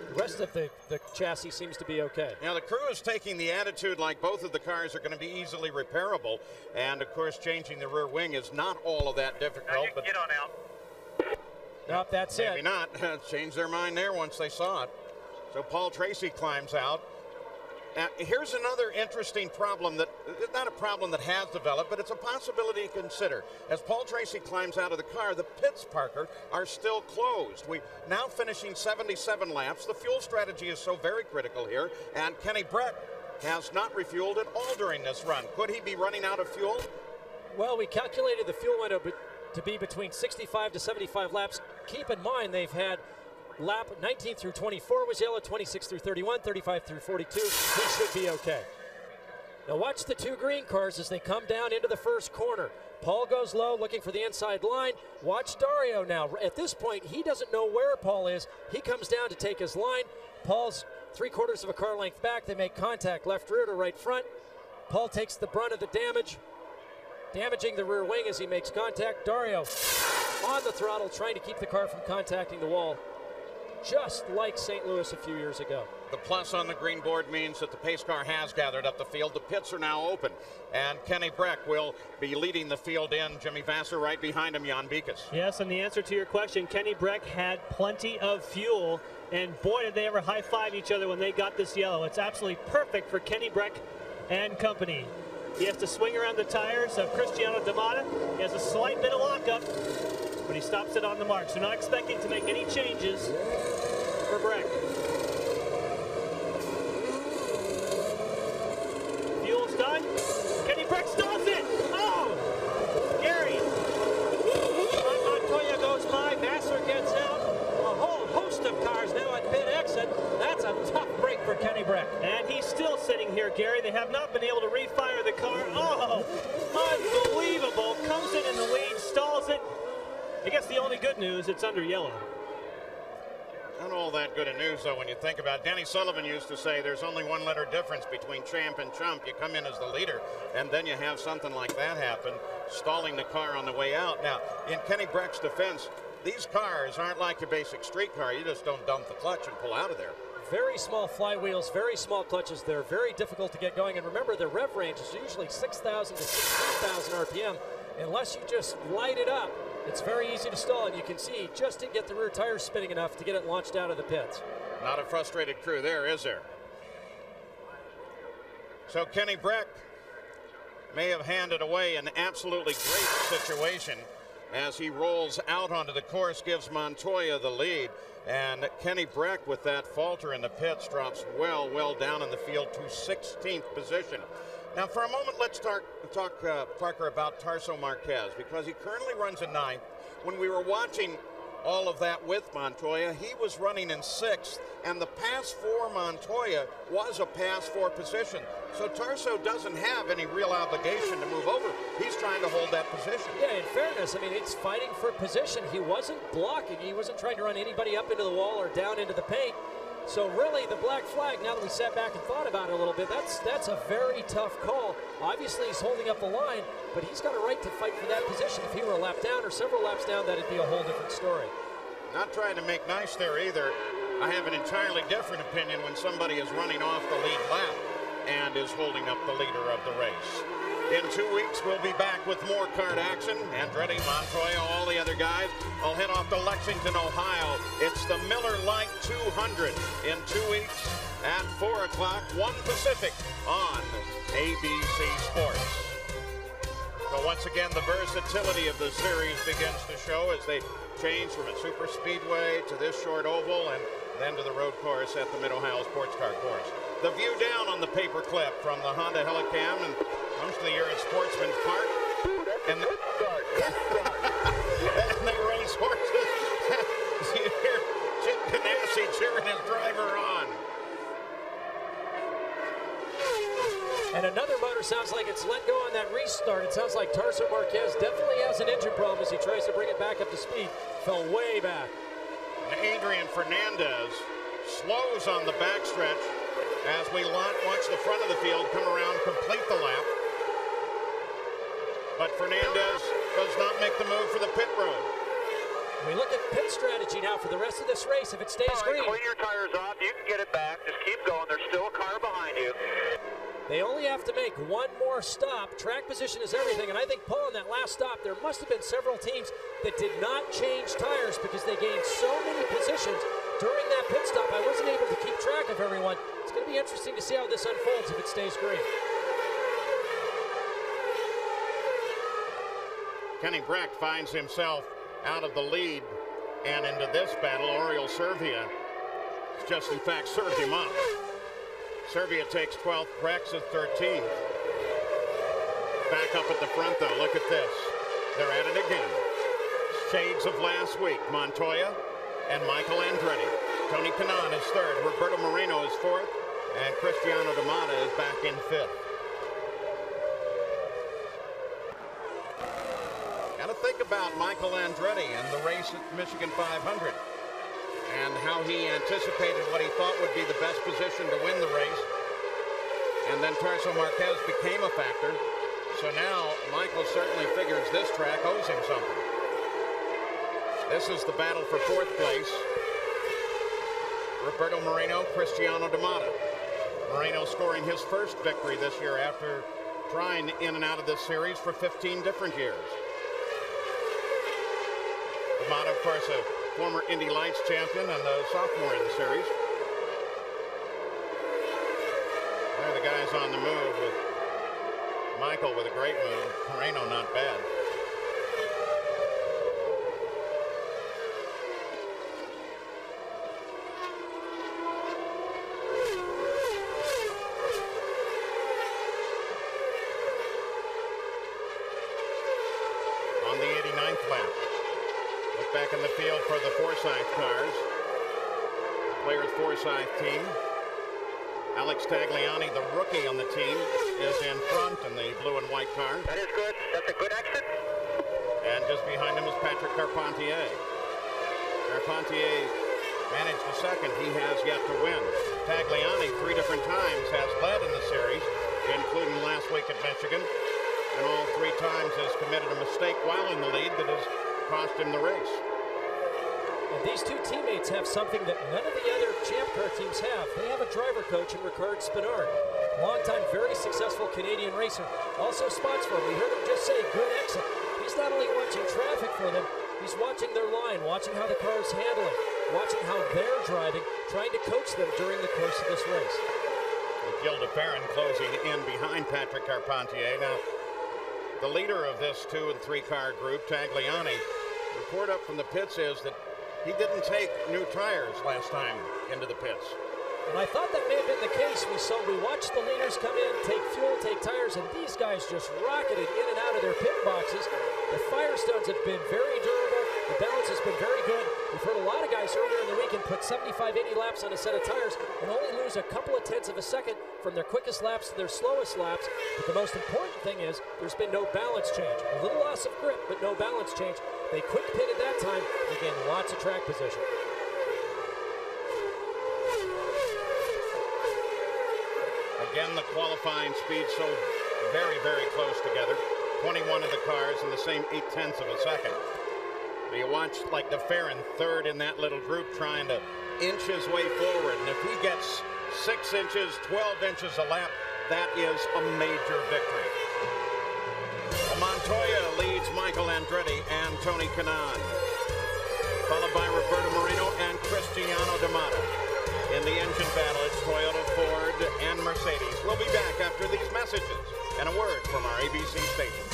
the rest of the chassis seems to be okay. Now, the crew is taking the attitude like both of the cars are going to be easily repairable. And, of course, changing the rear wing is not all of that difficult. But get on out. Nope, that's it. Maybe not. Changed their mind there once they saw it. So Paul Tracy climbs out. Here's another interesting problem that, not a problem that has developed, but it's a possibility to consider. As Paul Tracy climbs out of the car, the pits, Parker, are still closed. We now finishing 77 laps. The fuel strategy is so very critical here, and Kenny Brack has not refueled at all during this run. Could he be running out of fuel? Well, we calculated the fuel window to be between 65 to 75 laps. Keep in mind they've had lap 19 through 24 was yellow, 26 through 31, 35 through 42. He should be okay. Now watch the two green cars as they come down into the first corner. Paul goes low looking for the inside line. Watch Dario now. At this point, he doesn't know where Paul is. He comes down to take his line. Paul's 3/4 of a car length back. They make contact left rear to right front. Paul takes the brunt of the damage, damaging the rear wing as he makes contact. Dario on the throttle trying to keep the car from contacting the wall, just like St. Louis a few years ago. The plus on the green board means that the pace car has gathered up the field. The pits are now open, and Kenny Brack will be leading the field in. Jimmy Vasser right behind him, Jan Beekes. Yes, and the answer to your question, Kenny Brack had plenty of fuel, and boy, did they ever high-five each other when they got this yellow. It's absolutely perfect for Kenny Brack and company. He has to swing around the tires of Cristiano D'Amata. He has a slight bit of lockup, but he stops it on the mark. So not expecting to make any changes for Brack. Fuel's done. Kenny Brack stalls it. Oh! Gary. Montoya goes by. Vassar gets out. A whole host of cars now at pit exit. That's a tough break for Kenny Brack. And he's still sitting here, Gary. They have not been able to refire the car. Oh! Unbelievable. Comes in the lead, stalls it. I guess the only good news, it's under yellow. Not all that good a news, though, when you think about it. Danny Sullivan used to say there's only one letter difference between champ and chump. You come in as the leader, and then you have something like that happen, stalling the car on the way out. Now, in Kenny Brack's defense, these cars aren't like your basic street car. You just don't dump the clutch and pull out of there. Very small flywheels, very small clutches. They're very difficult to get going. And remember, their rev range is usually 6,000 to 16,000 RPM. Unless you just light it up, it's very easy to stall. And you can see, just didn't get the rear tires spinning enough to get it launched out of the pits. Not a frustrated crew there, is there? So Kenny Brack may have handed away an absolutely great situation as he rolls out onto the course, gives Montoya the lead. And Kenny Brack, with that falter in the pits, drops well down in the field to 16th position. Now, for a moment, let's talk Parker, about Tarso Marquez, because he currently runs in 9th. When we were watching all of that with Montoya, he was running in 6th, and the pass for Montoya was a pass for position. So Tarso doesn't have any real obligation to move over. He's trying to hold that position. Yeah, in fairness, I mean, it's fighting for position. He wasn't blocking. He wasn't trying to run anybody up into the wall or down into the paint. So really, the black flag, now that we sat back and thought about it a little bit, that's a very tough call. Obviously, he's holding up the line, but he's got a right to fight for that position. If he were a lap down or several laps down, that'd be a whole different story. Not trying to make nice there either. I have an entirely different opinion when somebody is running off the lead lap and is holding up the leader of the race. In 2 weeks, we'll be back with more kart action. Andretti, Montoya, all the other guys. I'll head off to Lexington, Ohio. It's the Miller Lite 200 in 2 weeks at 4 o'clock, 1 Pacific on ABC Sports. So once again, the versatility of the series begins to show as they change from a super speedway to this short oval and then to the road course at the Mid-Ohio Sports Car Course. The view down on the paperclip from the Honda Helicam and comes to the year at Sportsman's Park. And they race horses. You hear Chip Ganassi cheering his driver on. And another motor sounds like it's let go on that restart. It sounds like Tarso Marquez definitely has an engine problem as he tries to bring it back up to speed. Fell way back. And Adrian Fernandez slows on the backstretch as we watch the front of the field come around, complete the lap. But Fernandez does not make the move for the pit road. We look at pit strategy now for the rest of this race. If it stays green, clean your tires off. You can get it back. Just keep going. There's still a car behind you. they only have to make one more stop. Track position is everything, and I think, Paul, in that last stop, there must have been several teams that did not change tires because they gained so many positions during that pit stop. I wasn't able to keep track of everyone. It's going to be interesting to see how this unfolds if it stays green. Kenny Brecht finds himself out of the lead and into this battle. Oriol Servia just in fact served him up. Servia takes 12th, Brecht is 13th. Back up at the front though, look at this. They're at it again. Shades of last week, Montoya and Michael Andretti. Tony Kanaan is third, Roberto Moreno is fourth, and Cristiano D'Amata is back in fifth. Gotta think about Michael Andretti and the race at Michigan 500 and how he anticipated what he thought would be the best position to win the race. And then Tarso Marquez became a factor. So now Michael certainly figures this track owes him something. This is the battle for fourth place. Roberto Moreno, Cristiano D'Amata. Moreno scoring his first victory this year after trying in and out of this series for 15 different years. D'Amata, of course, a former Indy Lights champion and a sophomore in the series. There are the guys on the move with Michael with a great move. Moreno not bad. On the 89th lap. Look back in the field for the Forsyth cars. Players Forsyth team. Alex Tagliani, the rookie on the team, is in front in the blue and white car. That is good. That's a good exit. And just behind him is Patrick Carpentier. Carpentier managed a second. He has yet to win. Tagliani 3 different times has led in the series, including last week at Michigan. And all 3 times has committed a mistake while in the lead that has cost him the race. And these two teammates have something that none of the other Champ Car teams have. They have a driver coach in Ricard Spinard. Longtime, very successful Canadian racer. Also spots for him. We heard him just say, good exit. He's not only watching traffic for them, he's watching their line, watching how the car is handling, watching how they're driving, trying to coach them during the course of this race. With Gil DeFerrin closing in behind Patrick Carpentier. Now, the leader of this 2 and 3 car group, Tagliani, report up from the pits is that he didn't take new tires last time into the pits. And I thought that may have been the case. We watched the leaders come in, take fuel, take tires, and these guys just rocketed in and out of their pit boxes. The Firestones have been very durable. The balance has been very good. We've heard a lot of guys earlier in the weekend put 75, 80 laps on a set of tires and only lose a couple of tenths of a second from their quickest laps to their slowest laps. But the most important thing is there's been no balance change. A little loss of grip, but no balance change. They quick pitted that time. Again, lots of track position. Again, the qualifying speed so very, very close together. 21 of the cars in the same 0.8 of a second. You watch like DeFerrin, third in that little group, trying to inch his way forward. And if he gets 6 inches, 12 inches a lap, that is a major victory. Montoya leads Michael Andretti and Tony Kanaan, followed by Roberto Moreno and Cristiano D'Amata. In the engine battle, it's Toyota, Ford, and Mercedes. We'll be back after these messages and a word from our ABC station.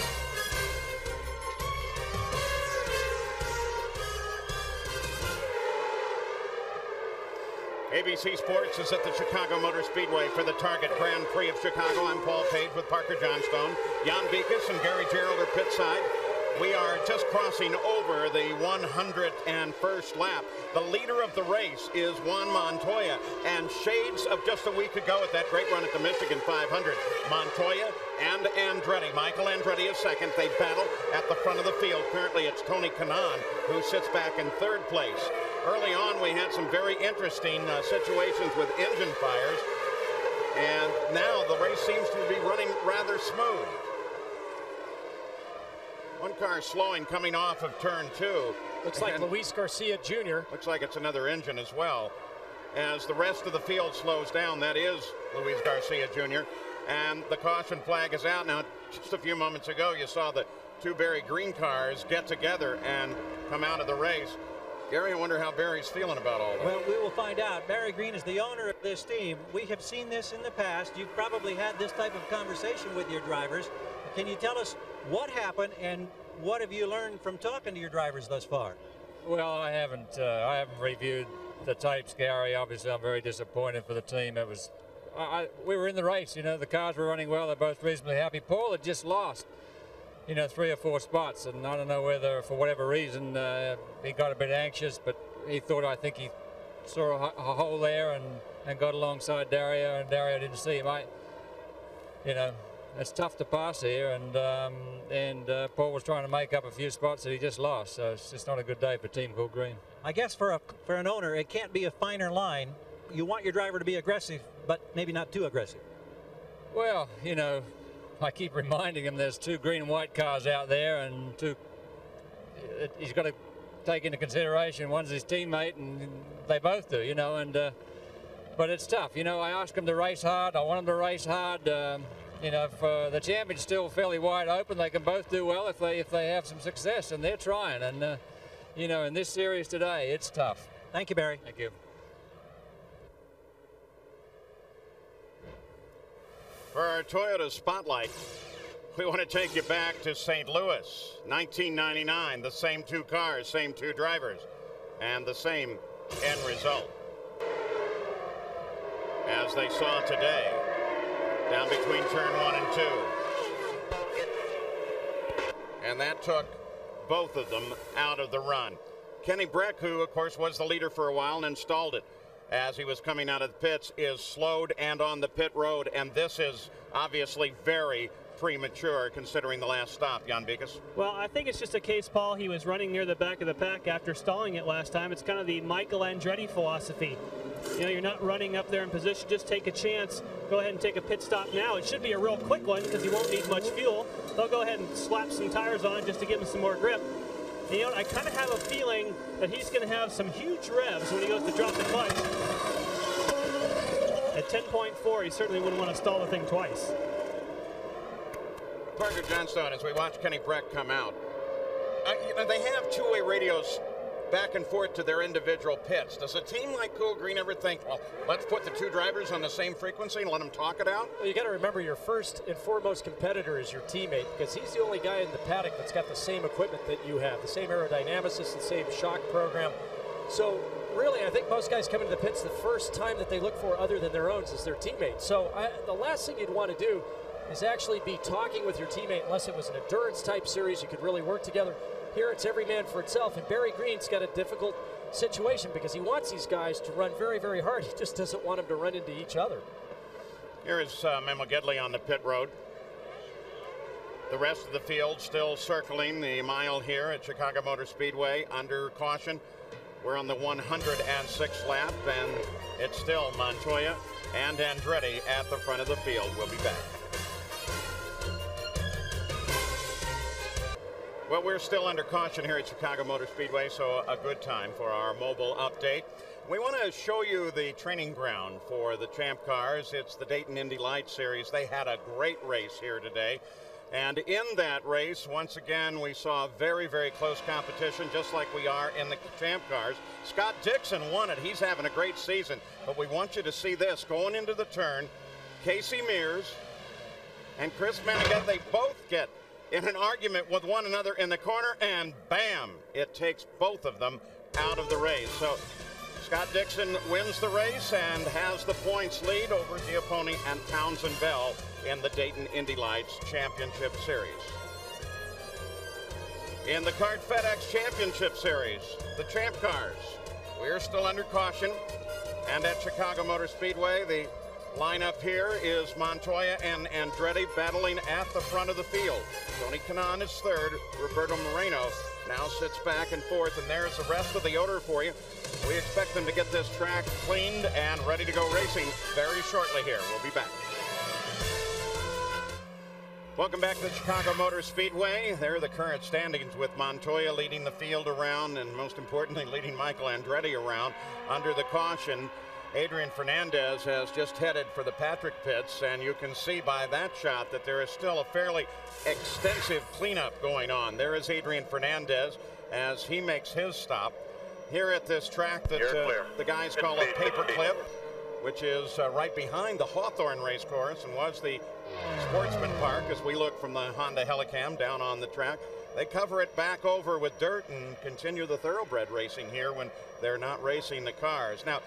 ABC Sports is at the Chicago Motor Speedway for the Target Grand Prix of Chicago. I'm Paul Page with Parker Johnstone. Jan Beekes and Gary Gerald are pit side. We are just crossing over the 101st lap. The leader of the race is Juan Montoya, and shades of just a week ago at that great run at the Michigan 500, Montoya and Andretti. Michael Andretti is second. They battle at the front of the field. Currently, it's Tony Kanaan who sits back in third place. Early on, we had some very interesting situations with engine fires, and now the race seems to be running rather smooth. One car slowing coming off of turn 2. Looks like Luis Garcia Jr. Looks like it's another engine as well. As the rest of the field slows down, that is Luis Garcia Jr. And the caution flag is out. Now, just a few moments ago, you saw the two Barry Green cars get together and come out of the race. Gary, I wonder how Barry's feeling about all that. Well, we will find out. Barry Green is the owner of this team. We have seen this in the past. You've probably had this type of conversation with your drivers. Can you tell us what happened and what have you learned from talking to your drivers thus far? Well, I haven't reviewed the tapes, Gary. Obviously, I'm very disappointed for the team. It was, we were in the race. You know, the cars were running well. They're both reasonably happy. Paul had just lost, 3 or 4 spots, and I don't know whether, for whatever reason, he got a bit anxious. But I think he saw a hole there and got alongside Dario, and Dario didn't see him. It's tough to pass here, and Paul was trying to make up a few spots that he just lost, so it's just not a good day for a team called Green. I guess for an owner, it can't be a finer line. You want your driver to be aggressive, but maybe not too aggressive. Well, I keep reminding him there's 2 green and white cars out there, and he's got to take into consideration one's his teammate, and they both do, but it's tough. I asked him to race hard. I want him to race hard. If the champion's still fairly wide open, they can both do well if they have some success, and they're trying. And in this series today, it's tough. Thank you, Barry. Thank you. For our Toyota Spotlight, we want to take you back to St. Louis, 1999. The same 2 cars, same 2 drivers, and the same end result as they saw today. Down between turn 1 and 2. And that took both of them out of the run. Kenny Breck, who of course was the leader for a while and installed it as he was coming out of the pits, is slowed and on the pit road. And this is obviously very premature considering the last stop, Jan Bikas. Well, I think it's just a case, Paul. He was running near the back of the pack after stalling it last time. It's kind of the Michael Andretti philosophy. You're not running up there in position. Just take a chance. Go ahead and take a pit stop now. It should be a real quick one because he won't need much fuel. They'll go ahead and slap some tires on just to give him some more grip. And, I kind of have a feeling that he's going to have some huge revs when he goes to drop the clutch. At 10.4, he certainly wouldn't want to stall the thing twice. Parker Johnstone, as we watch Kenny Breck come out, they have two-way radios back and forth to their individual pits. Does a team like Cool Green ever think, well, let's put the 2 drivers on the same frequency and let them talk it out? Well, you got to remember your first and foremost competitor is your teammate, because he's the only guy in the paddock that's got the same equipment that you have, the same aerodynamicist, the same shock program. So really, I think most guys come into the pits, the first time that they look for other than their own is their teammate. So the last thing you'd want to do is actually be talking with your teammate, unless it was an endurance type series, you could really work together. Here it's every man for itself, and Barry Green's got a difficult situation because he wants these guys to run very, very hard. He just doesn't want them to run into each other. Here is Memo Gedley on the pit road. The rest of the field still circling the mile here at Chicago Motor Speedway under caution. We're on the 106th lap, and it's still Montoya and Andretti at the front of the field. We'll be back. Well, we're still under caution here at Chicago Motor Speedway, so a good time for our mobile update. We want to show you the training ground for the Champ Cars. It's the Dayton Indy Lights Series. They had a great race here today. And in that race, once again, we saw very, very close competition, just like we are in the Champ Cars. Scott Dixon won it. He's having a great season. But we want you to see this. Going into the turn, Casey Mears and Chris Manigat, they both get in an argument with one another in the corner, and bam, it takes both of them out of the race. So Scott Dixon wins the race and has the points lead over Giappone and Townsend Bell in the Dayton Indy Lights Championship Series. In the Kart FedEx Championship Series, the Champ Cars, we're still under caution. And at Chicago Motor Speedway, the lineup here is Montoya and Andretti battling at the front of the field. Tony Kanaan is third. Roberto Moreno now sits back and fourth, and there's the rest of the order for you. We expect them to get this track cleaned and ready to go racing very shortly here. We'll be back. Welcome back to Chicago Motor Speedway. There are the current standings with Montoya leading the field around and most importantly leading Michael Andretti around under the caution. Adrian Fernandez has just headed for the Patrick pits, and you can see by that shot that there is still a fairly extensive cleanup going on. There is Adrian Fernandez as he makes his stop here at this track that the guys call a paperclip, which is right behind the Hawthorne race course and was the Sportsman Park as we look from the Honda Helicam down on the track. They cover it back over with dirt and continue the thoroughbred racing here when they're not racing the cars. Now,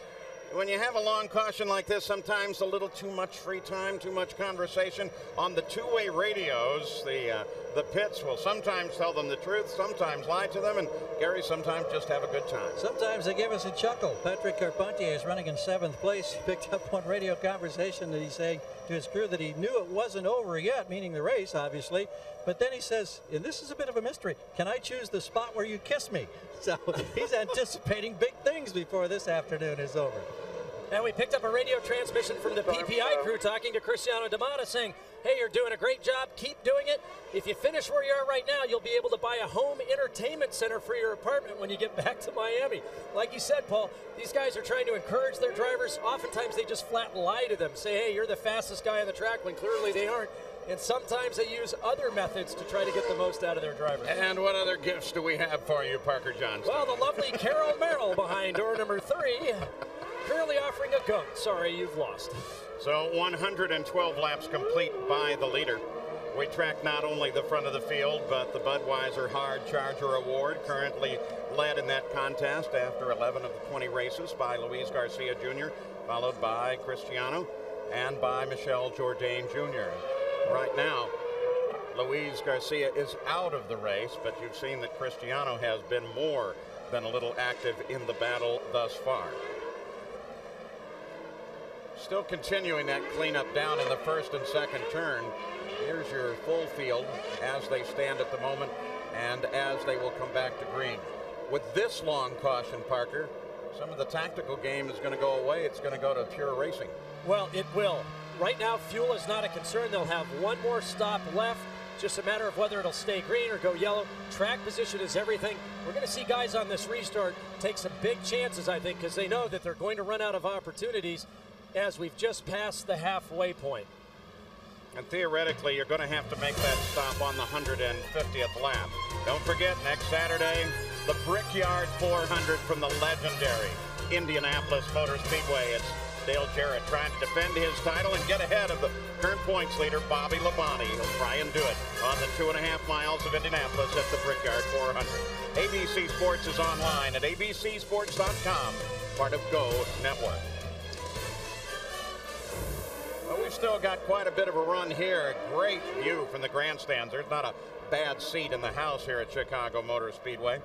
when you have a long caution like this, sometimes a little too much free time, too much conversation. On the two-way radios, the pits will sometimes tell them the truth, sometimes lie to them, and Gary, sometimes just have a good time. Sometimes they give us a chuckle. Patrick Carpentier is running in 7th place. He picked up one radio conversation that he's saying to his crew that he knew it wasn't over yet, meaning the race, obviously. But then he says, and this is a bit of a mystery, can I choose the spot where you kiss me? So he's anticipating big things before this afternoon is over. And we picked up a radio transmission from the PPI crew talking to Cristiano D'Amata saying, hey, you're doing a great job. Keep doing it. If you finish where you are right now, you'll be able to buy a home entertainment center for your apartment when you get back to Miami. Like you said, Paul, these guys are trying to encourage their drivers. Oftentimes they just flat lie to them, say, hey, you're the fastest guy on the track, when clearly they aren't. And sometimes they use other methods to try to get the most out of their drivers. And what other gifts do we have for you, Parker Johnson? Well, the lovely Carol Merrill behind door number 3. Currently offering a goat. Sorry, you've lost. So 112 laps complete by the leader. We track not only the front of the field, but the Budweiser Hard Charger Award, currently led in that contest after 11 of the 20 races by Luis Garcia Jr., followed by Cristiano and by Michel Jourdain Jr. Right now, Luis Garcia is out of the race, but you've seen that Cristiano has been more than a little active in the battle thus far. Still continuing that cleanup down in the first and second turn. Here's your full field as they stand at the moment and as they will come back to green. With this long caution, Parker, some of the tactical game is going to go away. It's going to go to pure racing. Well, it will. Right now, fuel is not a concern. They'll have one more stop left. Just a matter of whether it'll stay green or go yellow. Track position is everything. We're going to see guys on this restart take some big chances, I think, because they know that they're going to run out of opportunities as we've just passed the halfway point. And theoretically, you're going to have to make that stop on the 150th lap. Don't forget, next Saturday, the Brickyard 400 from the legendary Indianapolis Motor Speedway. It's Dale Jarrett trying to defend his title and get ahead of the current points leader, Bobby Labonte. He'll try and do it on the 2.5 miles of Indianapolis at the Brickyard 400. ABC Sports is online at abcsports.com, part of Go Network. Well, we've still got quite a bit of a run here. A great view from the grandstands. There's not a bad seat in the house here at Chicago Motor Speedway.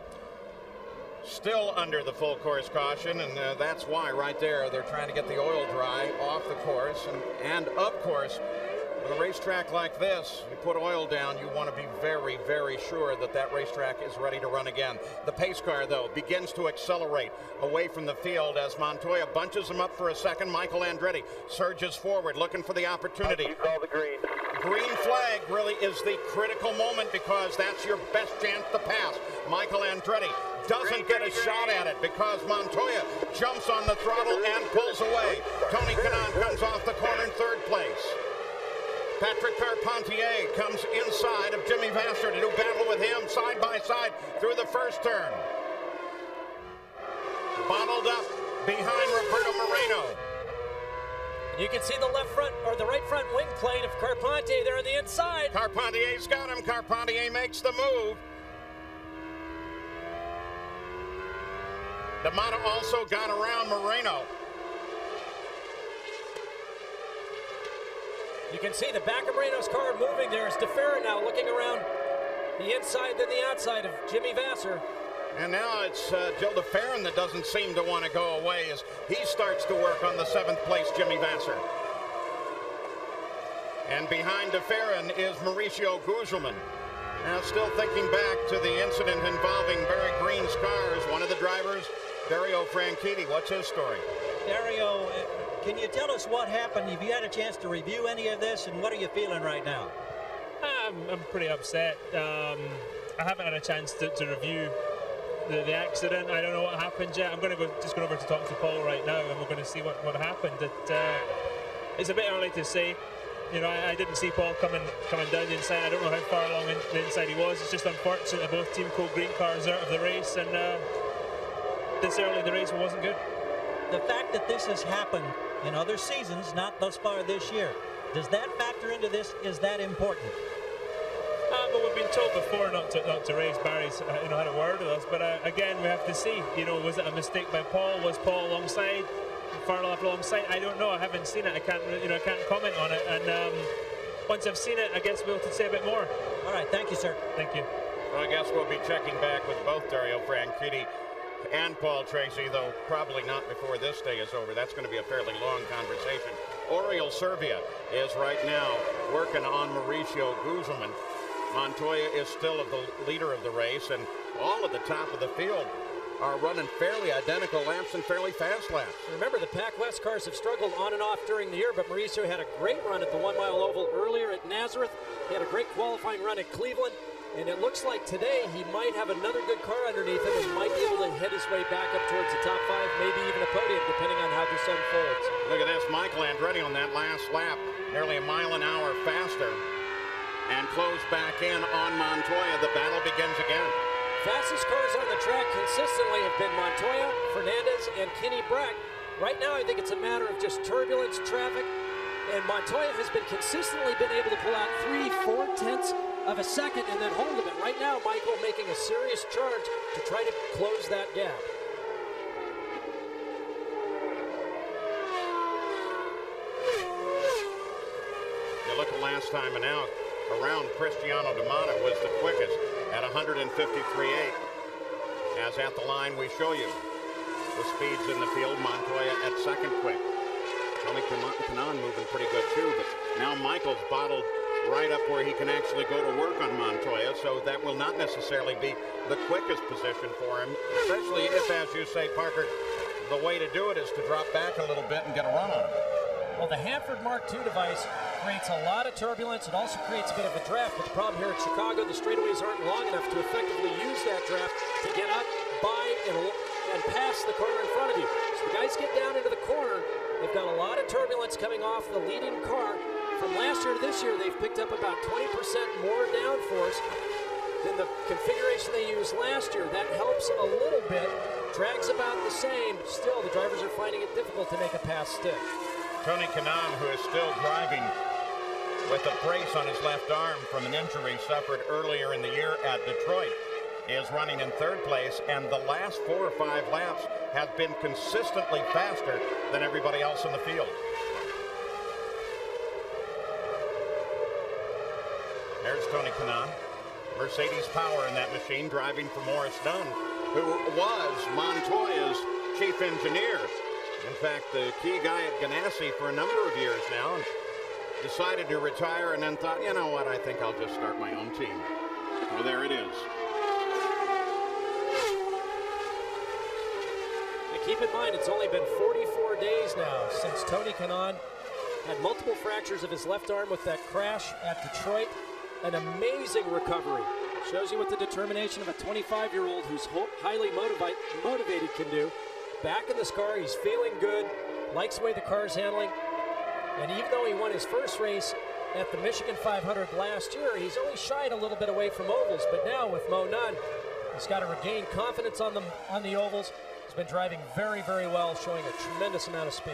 Still under the full course caution, and that's why right there they're trying to get the oil dry off the course. And of course, with a racetrack like this, you put oil down, you want to be very, very sure that that racetrack is ready to run again. The pace car, though, begins to accelerate away from the field as Montoya bunches him up for a second. Michael Andretti surges forward, looking for the opportunity. You call the green. Green flag really is the critical moment because that's your best chance to pass. Michael Andretti doesn't get a shot at it because Montoya jumps on the throttle and pulls away. Tony Kanaan comes off the corner in third place. Patrick Carpentier comes inside of Jimmy Vasser to do battle with him side by side through the first turn. Bottled up behind Roberto Moreno. You can see the left front or the right front wing plate of Carpentier there on the inside. Carpentier's got him. Carpentier makes the move. D'Amata also got around Moreno. You can see the back of Moreno's car moving there. It's DeFerra now looking around The inside, then the outside of Jimmy Vasser. And now it's Joe DeFerrin that doesn't seem to want to go away as he starts to work on the 7th place Jimmy Vasser. And behind DeFerrin is Mauricio Guzman. Now still thinking back to the incident involving Barry Green's cars, one of the drivers, Dario Franchitti. What's his story? Dario, can you tell us what happened? Have you had a chance to review any of this, and what are you feeling right now? I'm pretty upset. I haven't had a chance to review the accident. I don't know what happened yet. I'm going to just go over to talk to Paul right now, and we're going to see what happened. It's a bit early to say. You know, I didn't see Paul coming down the inside. I don't know how far along the inside he was. It's just unfortunate that both Team Cole Green cars out of the race, and this early in the race wasn't good. The fact that this has happened in other seasons, not thus far this year, does that factor into this? Is that important? Well, we've been told before not to raise Barry's, had a word with us, but again, we have to see. You know, was it a mistake by Paul? Was Paul alongside? Far left alongside? I don't know. I haven't seen it. I can't comment on it. And once I've seen it, I guess we'll have to say a bit more. All right. Thank you, sir. Thank you. Well, I guess we'll be checking back with both Dario Franchitti and Paul Tracy, though probably not before this day is over. That's going to be a fairly long conversation. Oriol Servia is right now working on Mauricio Guzman. Montoya is still the leader of the race, and all at the top of the field are running fairly identical laps and fairly fast laps. Remember, the Pac West cars have struggled on and off during the year, but Mauricio had a great run at the 1 mile oval earlier at Nazareth. He had a great qualifying run at Cleveland, and it looks like today he might have another good car underneath him and might be able to head his way back up towards the top 5, maybe even a podium, depending on how this unfolds. Look at this, Michael Andretti on that last lap, nearly a mile an hour faster, and closed back in on Montoya. The battle begins again. Fastest cars on the track consistently have been Montoya, Fernandez, and Kenny Brack. Right now, I think it's a matter of just turbulence, traffic, and Montoya has consistently been able to pull out 3/4 of a second and then hold them. Right now, Michael making a serious charge to try to close that gap. You look at last time and out, around Cristiano D'Amata was the quickest at 153.8. As at the line we show you the speeds in the field, Montoya at second quick. Tony Kanaan moving pretty good too, but now Michael's bottled right up where he can actually go to work on Montoya, so that will not necessarily be the quickest position for him, especially if, as you say, Parker, the way to do it is to drop back a little bit and get a run on him. Well, the Hanford Mark II device creates a lot of turbulence. It also creates a bit of a draft, but the problem here at Chicago, the straightaways aren't long enough to effectively use that draft to get up, by, and pass the corner in front of you. So the guys get down into the corner. They've got a lot of turbulence coming off the leading car. From last year to this year, they've picked up about 20% more downforce than the configuration they used last year. That helps a little bit. Drag's about the same. Still, the drivers are finding it difficult to make a pass stick. Tony Kanaan, who is still driving with a brace on his left arm from an injury suffered earlier in the year at Detroit, is running in third place, and the last 4 or 5 laps have been consistently faster than everybody else in the field. There's Tony Kanaan. Mercedes power in that machine, driving for Morris Dunn, who was Montoya's chief engineer. In fact, the key guy at Ganassi for a number of years now, and decided to retire and then thought, you know what, I think I'll just start my own team. Well, there it is. Now keep in mind, it's only been 44 days now since Tony Kanaan had multiple fractures of his left arm with that crash at Detroit. An amazing recovery. Shows you what the determination of a 25-year-old who's highly motivated can do. Back in this car, he's feeling good, likes the way the car's handling, and even though he won his first race at the Michigan 500 last year, he's only shied a little bit away from ovals, but now with Mo Nunn, he's got to regain confidence on the ovals. He's been driving very, very well, showing a tremendous amount of speed.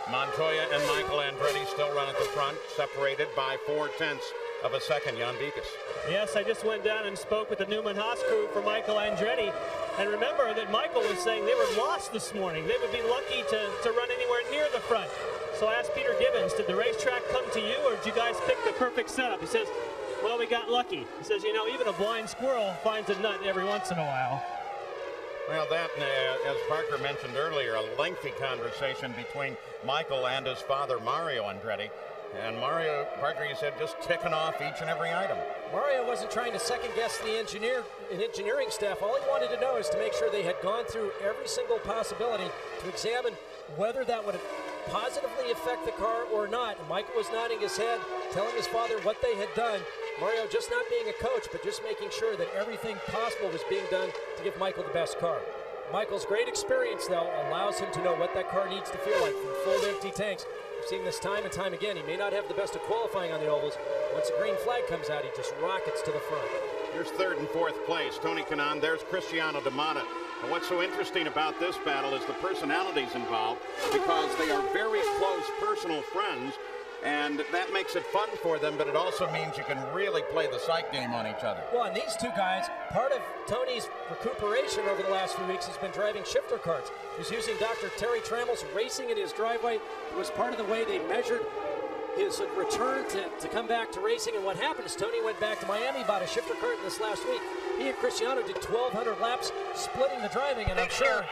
Montoya and Michael Andretti still run at the front, separated by 0.4 of a second. Jan Beekes. Yes, I just went down and spoke with the Newman Haas crew for Michael Andretti. And remember that Michael was saying they were lost this morning. They would be lucky to run anywhere near the front. So I asked Peter Gibbons, did the racetrack come to you, or did you guys pick the perfect setup? He says, Well, we got lucky. He says, you know, even a blind squirrel finds a nut every once in a while. Well, that, as Parker mentioned earlier, a lengthy conversation between Michael and his father, Mario Andretti. And Mario, Parker, you said, just ticking off each and every item. Mario wasn't trying to second-guess the engineering staff. All he wanted to know is to make sure they had gone through every single possibility to examine whether that would positively affect the car or not. And Michael was nodding his head, telling his father what they had done. Mario just not being a coach, but just making sure that everything possible was being done to give Michael the best car. Michael's great experience, though, allows him to know what that car needs to feel like from full empty tanks. We've seen this time and time again. He may not have the best of qualifying on the ovals. Once the green flag comes out, he just rockets to the front. Here's third and fourth place. Tony Kanaan, there's Cristiano D'Amata. And what's so interesting about this battle is the personalities involved, because they are very close personal friends, and that makes it fun for them, but it also means you can really play the psych game on each other. Well, and these two guys, part of Tony's recuperation over the last few weeks has been driving shifter carts. He's using Dr. Terry Trammell's racing in his driveway. It was part of the way they measured his return to come back to racing. And what happened is Tony went back to Miami, bought a shifter cart this last week. He and Cristiano did 1,200 laps splitting the driving, and I'm sure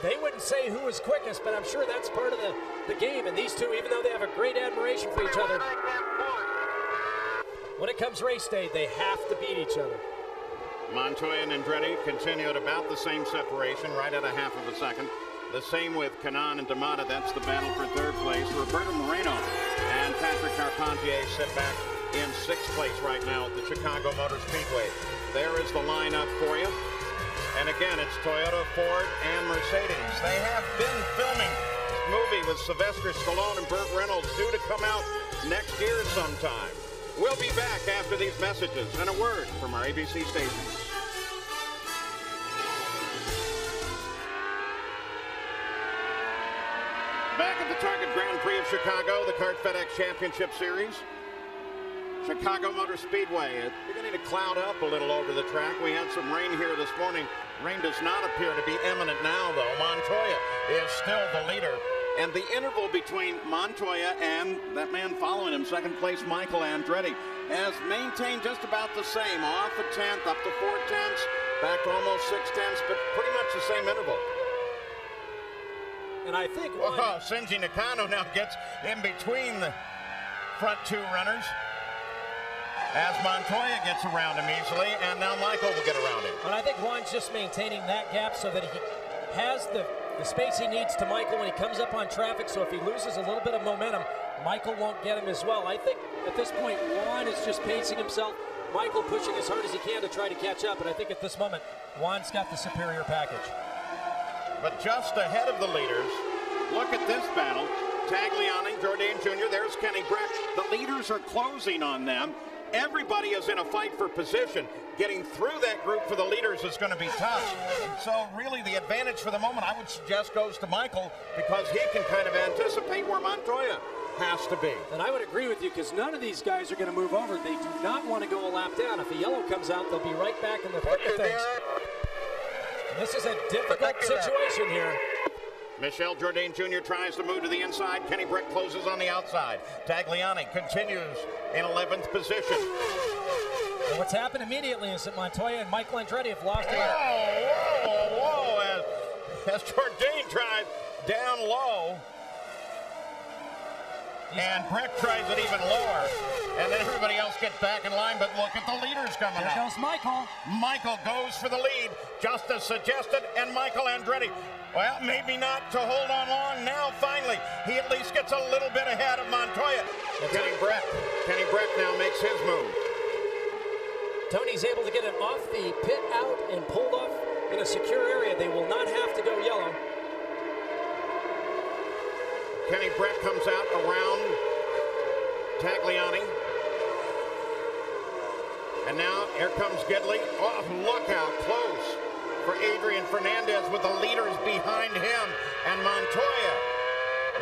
they wouldn't say who was quickest, but I'm sure that's part of the game. And these two, even though they have a great admiration for each other, when it comes race day, they have to beat each other. Montoya and Andretti continue at about the same separation, right at a half of a second. The same with Kanaan and D'Amata. That's the battle for third place. Roberto Moreno and Patrick Carpentier sit back in sixth place right now at the Chicago Motor Speedway. There is the lineup for you. And again, it's Toyota, Ford, and Mercedes. They have been filming this movie with Sylvester Stallone and Burt Reynolds, due to come out next year sometime. We'll be back after these messages and a word from our ABC stations. Back at the Target Grand Prix of Chicago, the Kart FedEx Championship Series. Chicago Motor Speedway. It's beginning to cloud up a little over the track. We had some rain here this morning. Rain does not appear to be imminent now, though. Montoya is still the leader. And the interval between Montoya and that man following him, second place Michael Andretti, has maintained just about the same. Off a tenth, up to 4 tenths, back to almost 6 tenths, but pretty much the same interval. And I think Shinji Nakano now gets in between the front two runners as Montoya gets around him easily, and now Michael will get around him. And I think Juan's just maintaining that gap so that he has the space he needs to Michael when he comes up on traffic, so if he loses a little bit of momentum, Michael won't get him as well. I think at this point, Juan is just pacing himself, Michael pushing as hard as he can to try to catch up, and I think at this moment, Juan's got the superior package. But just ahead of the leaders, look at this battle. Tagliani, Jourdain Jr., there's Kenny Brett. The leaders are closing on them. Everybody is in a fight for position. Getting through that group for the leaders is going to be tough. So really the advantage for the moment, I would suggest, goes to Michael, because he can kind of anticipate where Montoya has to be. And I would agree with you, because none of these guys are going to move over. They do not want to go a lap down. If a yellow comes out, they'll be right back in the thick of things. And this is a difficult situation here. Michel Jourdain Jr. tries to move to the inside. Kenny Brett closes on the outside. Tagliani continues in 11th position. And what's happened immediately is that Montoya and Michael Andretti have lost it. Whoa. As Jourdain tries down low. And Brett tries it even lower. And then everybody else gets back in line, but look at the leaders coming up. Here goes Michael. Michael goes for the lead, just as suggested, and Michael Andretti, well, maybe not to hold on long now. Finally, he at least gets a little bit ahead of Montoya. Kenny Brett now makes his move. Tony's able to get it off the pit out and pulled off in a secure area. They will not have to go yellow. Kenny Brett comes out around Tagliani. And now here comes Gidley. Oh, look how close for Adrian Fernandez with the leaders behind him. And Montoya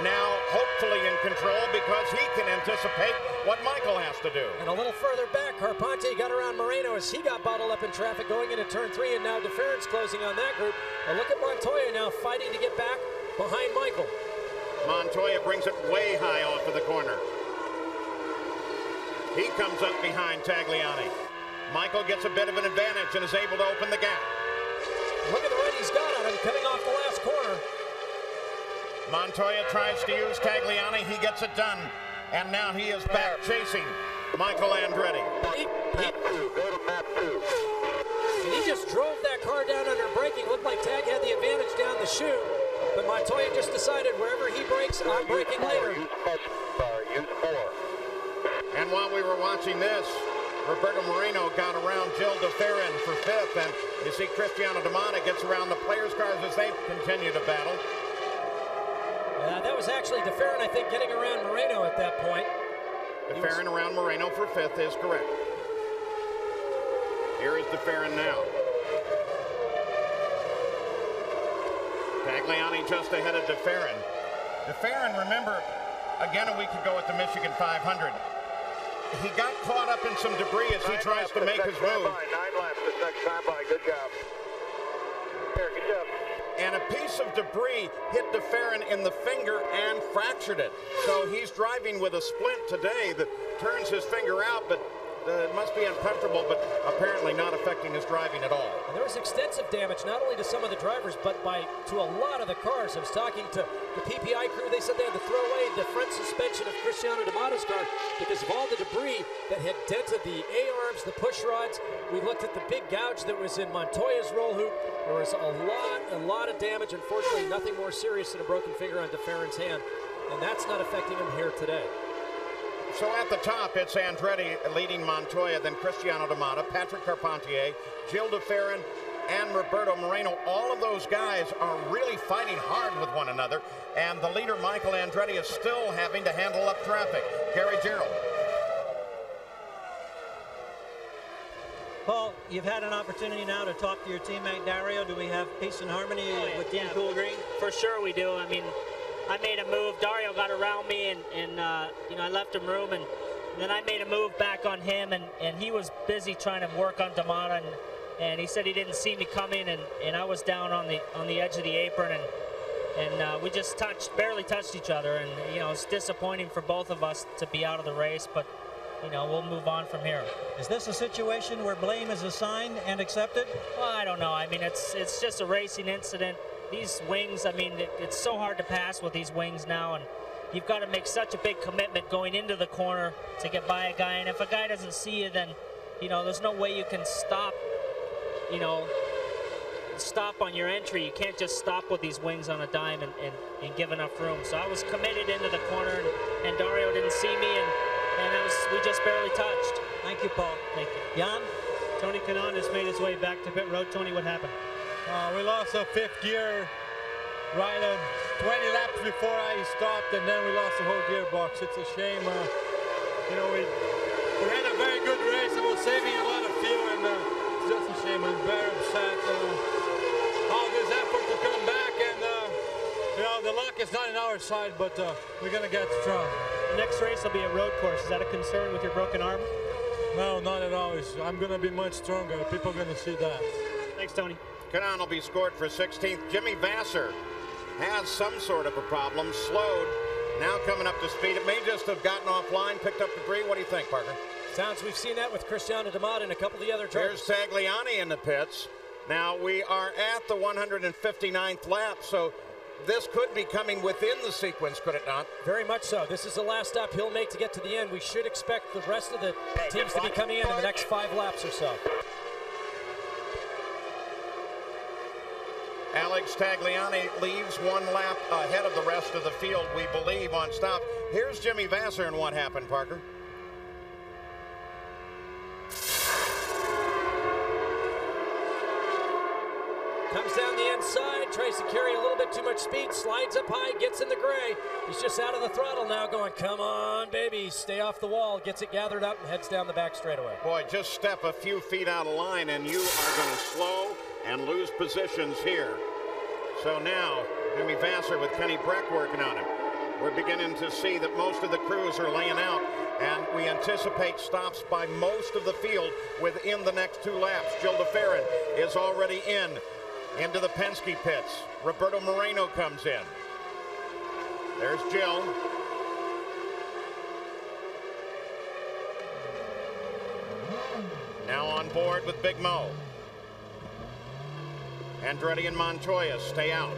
now hopefully in control, because he can anticipate what Michael has to do. And a little further back, Carpentier got around Moreno as he got bottled up in traffic going into turn 3, and now DeFerence closing on that group. And look at Montoya now fighting to get back behind Michael. Montoya brings it way high off of the corner. He comes up behind Tagliani. Michael gets a bit of an advantage and is able to open the gap. Look at the run he's got on him coming off the last corner. Montoya tries to use Tagliani. He gets it done. And now he is back chasing Michael Andretti. And he just drove that car down under braking. Looked like Tag had the advantage down the chute. But Montoya just decided wherever he brakes, I'm braking later. And while we were watching this, Roberto Moreno got around Gil de Ferran for 5th. And you see Cristiano D'Amata gets around the players' cars as they continue to battle. That was actually de Ferran, I think, getting around Moreno at that point. De Ferran around Moreno for 5th is correct. Here is de Ferran now. Tagliani just ahead of de Ferran. De Ferran, remember, again a week ago at the Michigan 500, he got caught up in some debris as he tries to make his move. 9 laps this next time by. Good job. Here, good job. And a piece of debris hit de Ferran in the finger and fractured it. So he's driving with a splint today that turns his finger out, but it must be uncomfortable, but apparently not affecting his driving at all. And there was extensive damage, not only to some of the drivers, but to a lot of the cars. I was talking to the PPI crew. They said they had to throw away the front suspension of Cristiano D'Amata's car because of all the debris that had dented the A-arms, the push rods. We looked at the big gouge that was in Montoya's roll hoop. There was a lot of damage. Unfortunately, nothing more serious than a broken finger on de Ferran's hand, and that's not affecting him here today. So at the top, it's Andretti leading Montoya, then Cristiano D'Amata, Patrick Carpentier, Gil de Ferran, and Roberto Moreno. All of those guys are really fighting hard with one another, and the leader, Michael Andretti, is still having to handle up traffic. Gary Gerald. Paul, you've had an opportunity now to talk to your teammate Dario. Do we have peace and harmony with Team Cool Green? For sure we do. I mean, I made a move. Dario got around me, and you know, I left him room, and then I made a move back on him, and he was busy trying to work on D'Amata, and he said he didn't see me coming, and I was down on the edge of the apron, and we just barely touched each other, and you know, it's disappointing for both of us to be out of the race, but you know, we'll move on from here. Is this a situation where blame is assigned and accepted? Well, I don't know. I mean, it's just a racing incident. These wings, I mean, it's so hard to pass with these wings now, and you've got to make such a big commitment going into the corner to get by a guy, and if a guy doesn't see you, then, you know, there's no way you can stop, you know, stop on your entry. You can't just stop with these wings on a dime and give enough room. So I was committed into the corner, and Dario didn't see me, and we just barely touched. Thank you, Paul. Thank you. Jan? Tony Kanaan has made his way back to pit road. Tony, what happened? We lost our 5th gear right 20 laps before I stopped, and then we lost the whole gearbox. It's a shame. You know, we had a very good race, and we're saving a lot of fuel, and it's just a shame. I'm very upset. All this effort to come back, and you know, the luck is not on our side, but we're gonna get strong. The next race will be a road course. Is that a concern with your broken arm? No, not at all. I'm gonna be much stronger. People are gonna see that. Thanks, Tony. Kanaan will be scored for 16th. Jimmy Vasser has some sort of a problem, slowed, now coming up to speed. It may just have gotten offline, picked up debris. What do you think, Parker? Sounds we've seen that with Cristiano D'Amata and a couple of the other drivers. Here's Tagliani in the pits. Now we are at the 159th lap, so this could be coming within the sequence, could it not? Very much so. This is the last stop he'll make to get to the end. We should expect the rest of the teams to be coming in the next 5 laps or so. Alex Tagliani leaves 1 lap ahead of the rest of the field, we believe, on stop. Here's Jimmy Vasser and what happened, Parker. Comes down the inside, tries to carry a little bit too much speed, slides up high, gets in the gray. He's just out of the throttle now going, come on, baby, stay off the wall. Gets it gathered up and heads down the back straightaway. Boy, just step a few feet out of line and you are going to slow and lose positions here. So now, Jimmy Vasser with Kenny Breck working on him. We're beginning to see that most of the crews are laying out, and we anticipate stops by most of the field within the next 2 laps. Gil de Ferran is already into the Penske pits. Roberto Moreno comes in. There's Gil. aboard with Big Mo. Andretti and Montoya stay out.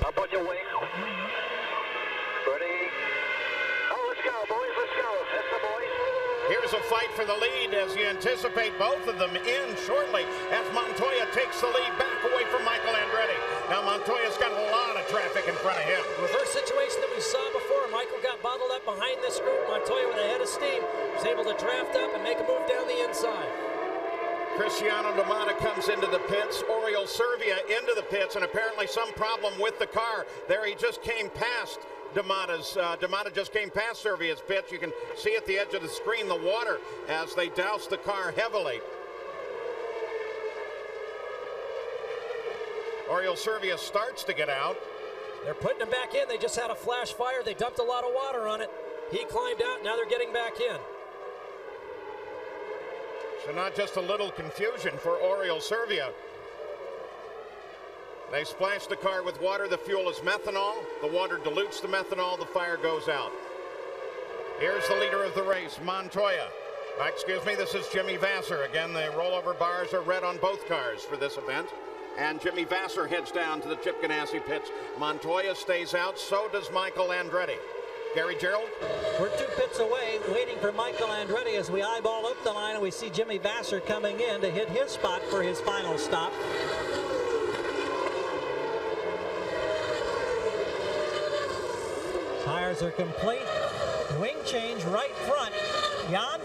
Up on your wing. Ready. Oh, let's go, boys. Let's go. That's the boys. Here's a fight for the lead as you anticipate both of them in shortly as Montoya takes the lead back away from Michael Andretti. Now Montoya's got a lot of traffic in front of him. Reverse situation that we saw before. Michael got bottled up behind this group. Montoya with a head of steam was able to draft up and make a move down the inside. Cristiano Damata comes into the pits. Oriol Servia into the pits, and apparently some problem with the car. There he just came past Damata just came past Servia's pits. You can see at the edge of the screen the water as they douse the car heavily. Oriol Servia starts to get out. They're putting him back in. They just had a flash fire. They dumped a lot of water on it. He climbed out. Now they're getting back in. So not just a little confusion for Oriol Servia. They splash the car with water. The fuel is methanol. The water dilutes the methanol. The fire goes out. Here's the leader of the race, Montoya. Excuse me, this is Jimmy Vasser. Again, the rollover bars are red on both cars for this event. And Jimmy Vasser heads down to the Chip Ganassi pits. Montoya stays out. So does Michael Andretti. Gary Gerald? We're 2 pits away, waiting for Michael Andretti as we eyeball up the line, and we see Jimmy Vasser coming in to hit his spot for his final stop. Tires are complete. Wing change right front. Jan?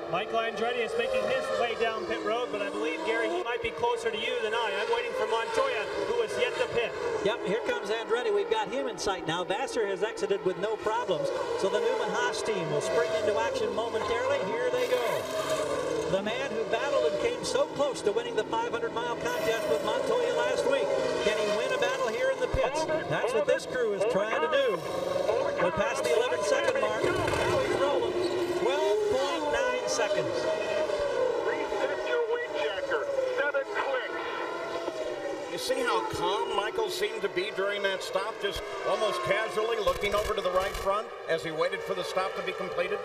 Michael Andretti is making his way down pit road, but I believe, Gary, he might be closer to you than I. I'm waiting for Montoya, who is yet to pit. Yep, here comes Andretti. We've got him in sight now. Vasser has exited with no problems, so the Newman Haas team will spring into action momentarily. Here they go. The man who battled and came so close to winning the 500-mile contest with Montoya last week. Can he win a battle here in the pits? That's what this crew is trying to do. We're past the 11-second mark. Now he's rolling. 12.9 seconds. Reset your weight checker. 7 clicks. You see how calm Michael seemed to be during that stop, just almost casually looking over to the right front as he waited for the stop to be completed?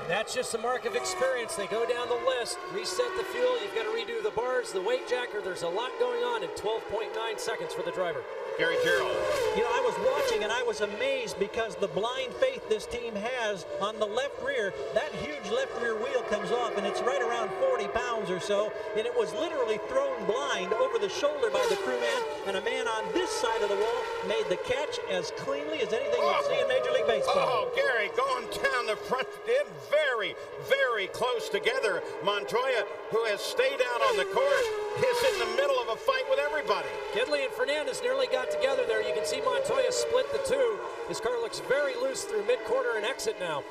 That's just a mark of experience. They go down the list, reset the fuel. You've got to redo the bars, the weight jacker. There's a lot going on in 12.9 seconds for the driver. Gary Gerald. You know, I was watching and I was amazed because the blind faith this team has on the left rear, that huge left rear wheel comes off and it's right around 40 pounds or so, and it was literally thrown blind over the shoulder by the crewman, and a man on this side of the wall made the catch as cleanly as anything you'd see in Major League Baseball. Oh, Gary, going down the front end very, very close together. Montoya, who has stayed out on the course, is in the middle of a fight with everybody. Gidley and Fernandez nearly got together there. You can see Montoya split the two. His car looks very loose through mid-quarter and exit now.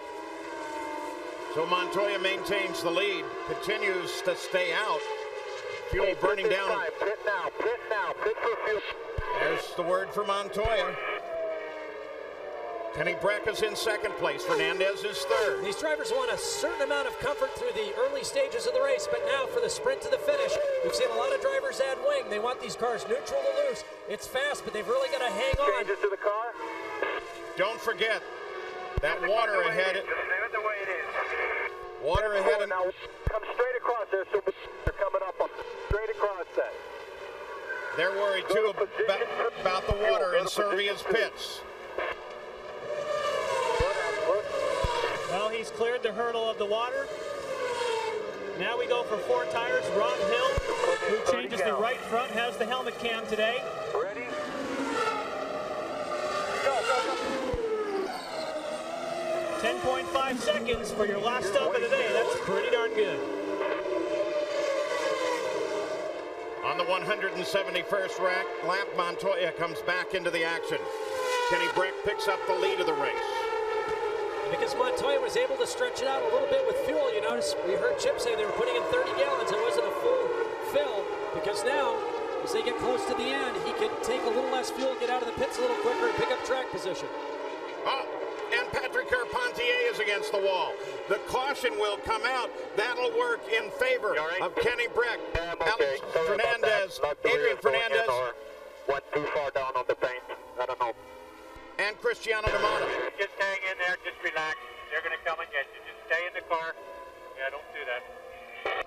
So Montoya maintains the lead, continues to stay out. Fuel burning down. Pit now, pit now, pit for fuel. There's the word for Montoya. Kenny Breck is in second place. Fernandez is third. These drivers want a certain amount of comfort through the early stages of the race, but now for the sprint to the finish, we've seen a lot of drivers add wing. They want these cars neutral to loose. It's fast, but they've really got to hang on. Changes to the car. Don't forget that water ahead. Just leave it the way it is. Water ahead. And now come straight across there, so they're coming up on straight across that. They're worried too about the water in Servia's pits. Well, he's cleared the hurdle of the water. Now we go for 4 tires. Rob Hill, who changes the right front, has the helmet cam today. Ready? Go, go, go. 10.5 seconds for your last stop of the day. That's pretty darn good. On the 171st lap, Montoya comes back into the action. Kenny Breck picks up the lead of the race. Because Montoya was able to stretch it out a little bit with fuel, you notice we heard Chip say they were putting in 30 gallons. It wasn't a full fill, because now, as they get close to the end, he can take a little less fuel, get out of the pits a little quicker, and pick up track position. Oh, and Patrick Carpentier is against the wall. The caution will come out. That'll work in favor of Kenny Breck. Okay. Fernandez, Adrian Fernandez. Went too far down on the paint. I don't know. And Cristiano Damata. Just hang in there. Just relax. They're going to come and get you. Just stay in the car. Yeah, don't do that.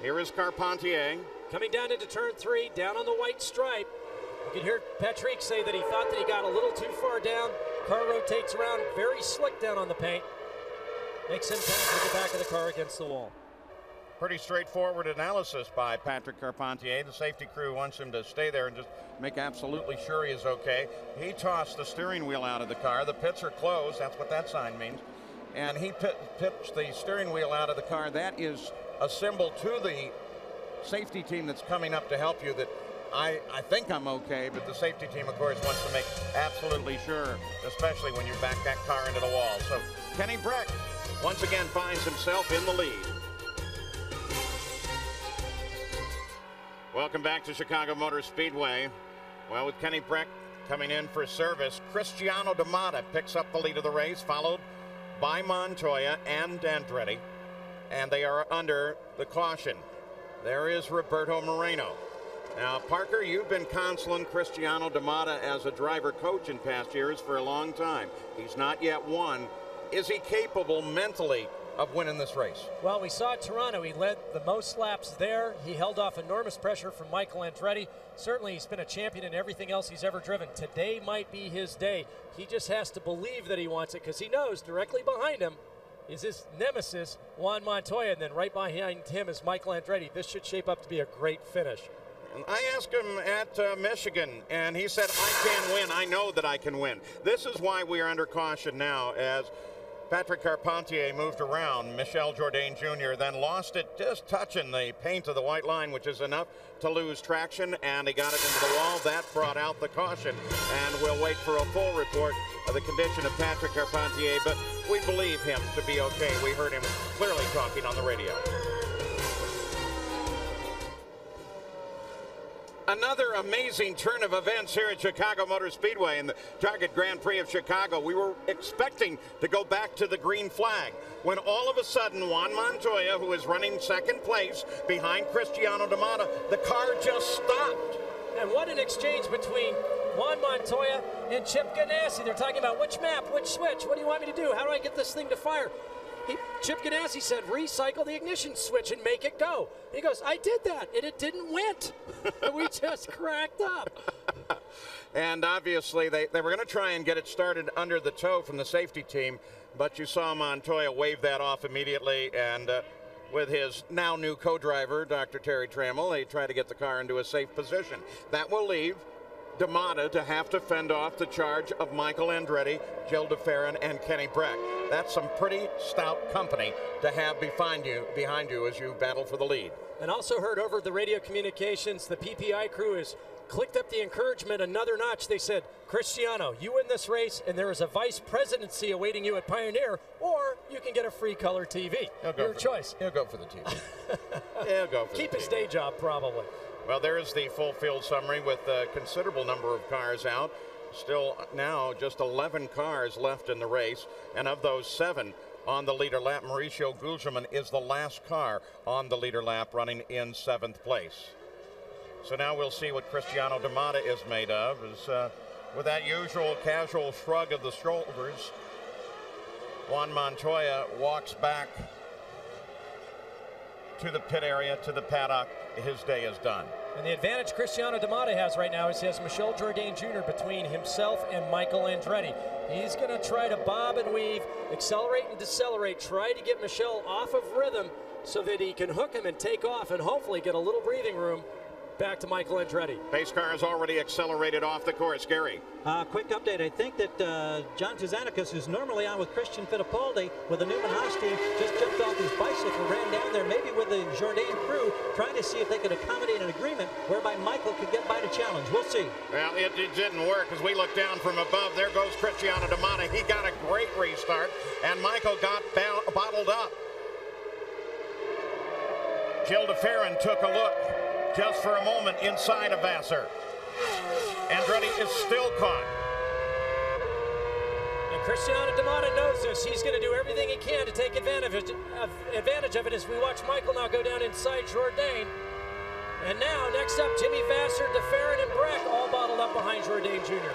Here is Carpentier. Coming down into turn 3, down on the white stripe. You can hear Patrick say that he thought that he got a little too far down. Car rotates around, very slick down on the paint. Makes impact with the back of the car against the wall. Pretty straightforward analysis by Patrick Carpentier. The safety crew wants him to stay there and just make absolutely sure he is okay. He tossed the steering wheel out of the car. The pits are closed. That's what that sign means. And he pitched the steering wheel out of the car. That is a symbol to the safety team that's coming up to help you that I think I'm okay, but the safety team, of course, wants to make absolutely sure, especially when you back that car into the wall. So Kenny Breck once again finds himself in the lead. Welcome back to Chicago Motor Speedway. Well, with Kenny Breck coming in for service, Cristiano D'Amata picks up the lead of the race, followed by Montoya and Andretti, and they are under the caution. There is Roberto Moreno. Now, Parker, you've been counseling Cristiano D'Amata as a driver coach in past years for a long time. He's not yet won. Is he capable mentally of winning this race? Well, we saw at Toronto, he led the most laps there. He held off enormous pressure from Michael Andretti. Certainly, he's been a champion in everything else he's ever driven. Today might be his day. He just has to believe that he wants it, because he knows directly behind him is his nemesis, Juan Montoya, and then right behind him is Michael Andretti. This should shape up to be a great finish. I asked him at Michigan, and he said, I can win. I know that I can win. This is why we are under caution now, as Patrick Carpentier moved around. Michel Jourdain Jr. then lost it, just touching the paint of the white line, which is enough to lose traction, and he got it into the wall. That brought out the caution, and we'll wait for a full report of the condition of Patrick Carpentier, but we believe him to be okay. We heard him clearly talking on the radio. Another amazing turn of events here at Chicago Motor Speedway in the Target Grand Prix of Chicago. We were expecting to go back to the green flag when all of a sudden Juan Montoya, who is running second place behind Cristiano D'Amata, the car just stopped. And what an exchange between Juan Montoya and Chip Ganassi. They're talking about which map, which switch, what do you want me to do? How do I get this thing to fire? Chip Ganassi said, recycle the ignition switch and make it go. He goes, I did that, and it didn't went. We just cracked up. And obviously, they were going to try and get it started under the toe from the safety team, but you saw Montoya wave that off immediately, and with his now new co-driver, Dr. Terry Trammell, they try to get the car into a safe position. That will leave D'Amata to have to fend off the charge of Michael Andretti, Gil DeFerrin, and Kenny Breck. That's some pretty stout company to have behind you as you battle for the lead. And also heard over the radio communications, the PPI crew has clicked up the encouragement another notch. They said, Cristiano, you win this race, and there is a vice presidency awaiting you at Pioneer, or you can get a free color TV. Your choice. He'll go for the TV. He'll go for Keep the TV. his day job, probably. Well, there is the full field summary with a considerable number of cars out. Still now just 11 cars left in the race, and of those 7 on the leader lap, Mauricio Gugelmin is the last car on the leader lap, running in 7th place. So now we'll see what Cristiano D'Amata is made of. With that usual casual shrug of the shoulders, Juan Montoya walks back to the pit area, to the paddock. His day is done. And the advantage Cristiano D'Amata has right now is he has Michel Jourdain Jr. between himself and Michael Andretti. He's going to try to bob and weave, accelerate and decelerate, try to get Michel off of rhythm so that he can hook him and take off and hopefully get a little breathing room back to Michael Andretti. Pace car has already accelerated off the course. Gary. Quick update. I think that John Tuzanicus, who's normally on with Christian Fittipaldi with the Newman Haas team, just jumped off his bicycle, ran down there, maybe with the Jourdain crew, trying to see if they could accommodate an agreement whereby Michael could get by the challenge. We'll see. Well, it didn't work as we look down from above. There goes Cristiano D'Amata. He got a great restart, and Michael got bottled up. Gil DeFerrin took a look just for a moment inside of Vassar. Andretti is still caught. And Cristiano D'Amata knows this. He's going to do everything he can to take advantage of it as we watch Michael now go down inside Jourdain. And now, next up, Jimmy Vassar, DeFerrin, and Breck all bottled up behind Jourdain Jr.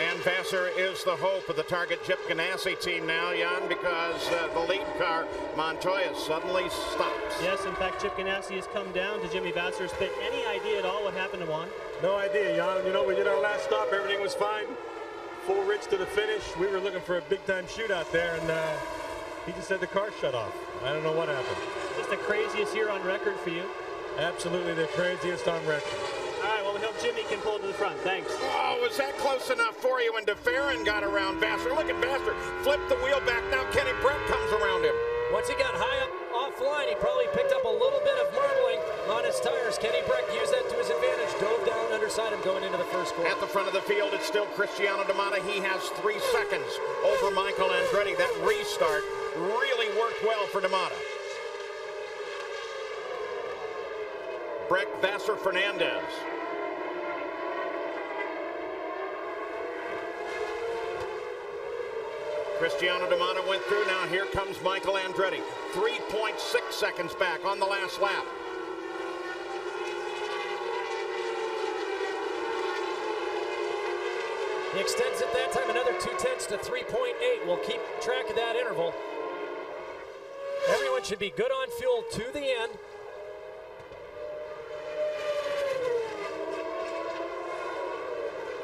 And Vassar is the hope of the Target Chip Ganassi team now, Jan, because the lead car, Montoya, suddenly stops. Yes, in fact, Chip Ganassi has come down to Jimmy Vassar's pit. Any idea at all what happened to Juan? No idea, Jan. You know, we did our last stop. Everything was fine. Full rich to the finish. We were looking for a big-time shootout there, and he just said the car shut off. I don't know what happened. Just the craziest year on record for you? Absolutely the craziest on record. All right, well, we hope Jimmy can pull to the front. Thanks. Oh, was that close enough for you when DeFerrin got around Vassar? Look at Vassar. Flip the wheel back. Now Kenny Brett comes around him. Once he got high up offline, he probably picked up a little bit of marbling on his tires. Kenny Brett used that to his advantage. Dove down underside him going into the first corner. At the front of the field, it's still Cristiano D'Amata. He has 3 seconds over Michael Andretti. That restart really worked well for D'Amata. Breck, Vassar, Fernandez. Cristiano D'Amata went through. Now here comes Michael Andretti. 3.6 seconds back on the last lap. He extends it that time another 0.2 to 3.8. We'll keep track of that interval. Everyone should be good on fuel to the end.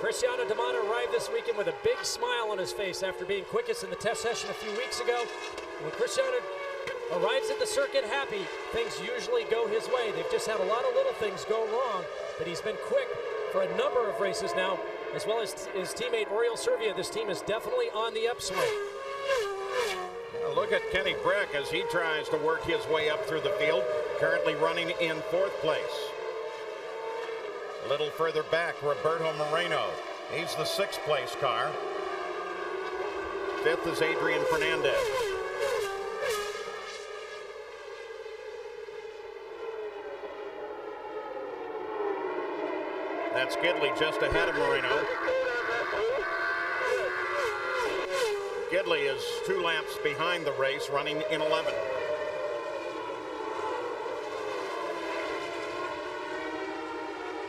Cristiano D'Amata arrived this weekend with a big smile on his face after being quickest in the test session a few weeks ago. When Cristiano arrives at the circuit happy, things usually go his way. They've just had a lot of little things go wrong, but he's been quick for a number of races now, as well as his teammate Oriol Servia. This team is definitely on the upswing. Look at Kenny Breck as he tries to work his way up through the field, currently running in 4th place. A little further back, Roberto Moreno. He's the 6th place car. 5th is Adrian Fernandez. That's Gidley just ahead of Moreno. Gidley is 2 laps behind the race, running in 11th.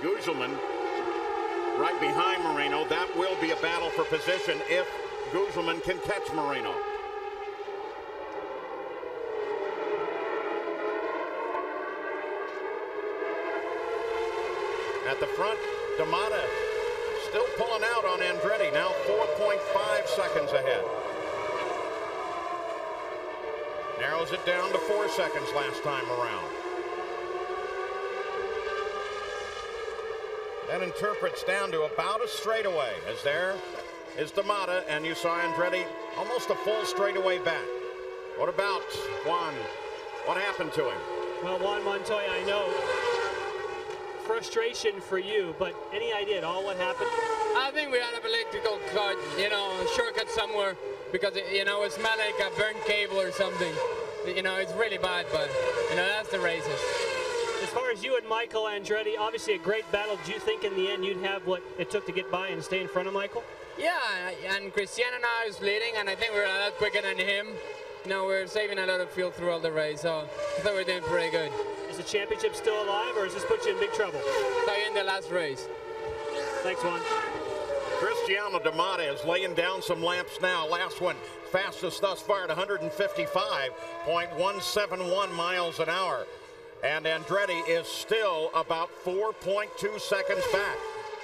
Gugelman right behind Moreno. That will be a battle for position if Gugelman can catch Moreno. At the front, D'Amata still pulling out on Andretti, now 4.5 seconds ahead. Narrows it down to 4 seconds last time around. That interprets down to about a straightaway, as there is D'Amata, and you saw Andretti almost a full straightaway back. What about Juan? What happened to him? Well, Juan Montoya, I know frustration for you, but any idea at all what happened? I think we had an electrical cut, you know, a shortcut somewhere, because, you know, it smelled like a burnt cable or something. You know, it's really bad, but, you know, that's the races. As far as you and Michael Andretti, obviously a great battle. Do you think in the end you'd have what it took to get by and stay in front of Michael? Yeah, and Cristiano now is leading, and I think we're a lot quicker than him. You know, we're saving a lot of fuel throughout the race, so I thought we're doing pretty good. Is the championship still alive, or does this put you in big trouble? So in the last race. Thanks, Juan. Cristiano D'Amata is laying down some laps now. Last one, fastest thus far at 155.171 miles an hour. And Andretti is still about 4.2 seconds back.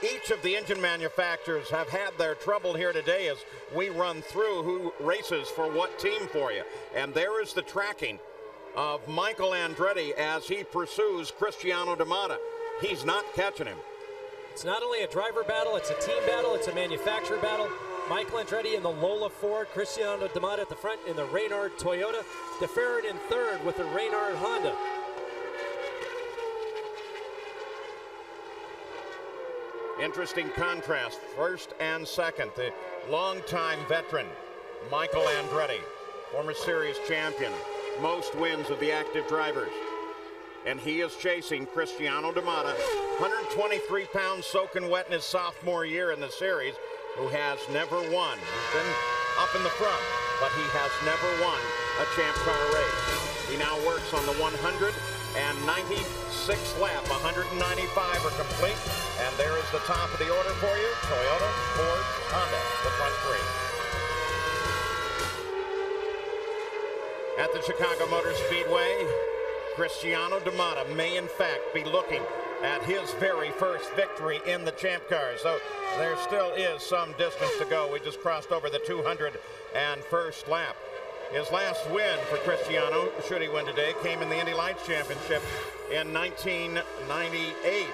Each of the engine manufacturers have had their trouble here today as we run through who races for what team for you. And there is the tracking of Michael Andretti as he pursues Cristiano D'Amata. He's not catching him. It's not only a driver battle, it's a team battle, it's a manufacturer battle. Michael Andretti in the Lola Ford, Cristiano D'Amata at the front in the Reynard Toyota, DeFerrin in 3rd with the Reynard Honda. Interesting contrast, 1st and 2nd. The longtime veteran, Michael Andretti, former series champion, most wins of the active drivers. And he is chasing Cristiano D'Amata, 123 pounds soaking wet in his sophomore year in the series, who has never won. He's been up in the front, but he has never won a Champ Car race. He now works on the 196 sixth lap. 195 are complete. And there is the top of the order for you. Toyota, Ford, Honda, the front three. At the Chicago Motor Speedway, Cristiano D'Amata may in fact be looking at his very first victory in the Champ Car. So there still is some distance to go. We just crossed over the 201st lap. His last win for Cristiano, should he win today, came in the Indy Lights Championship in 1998.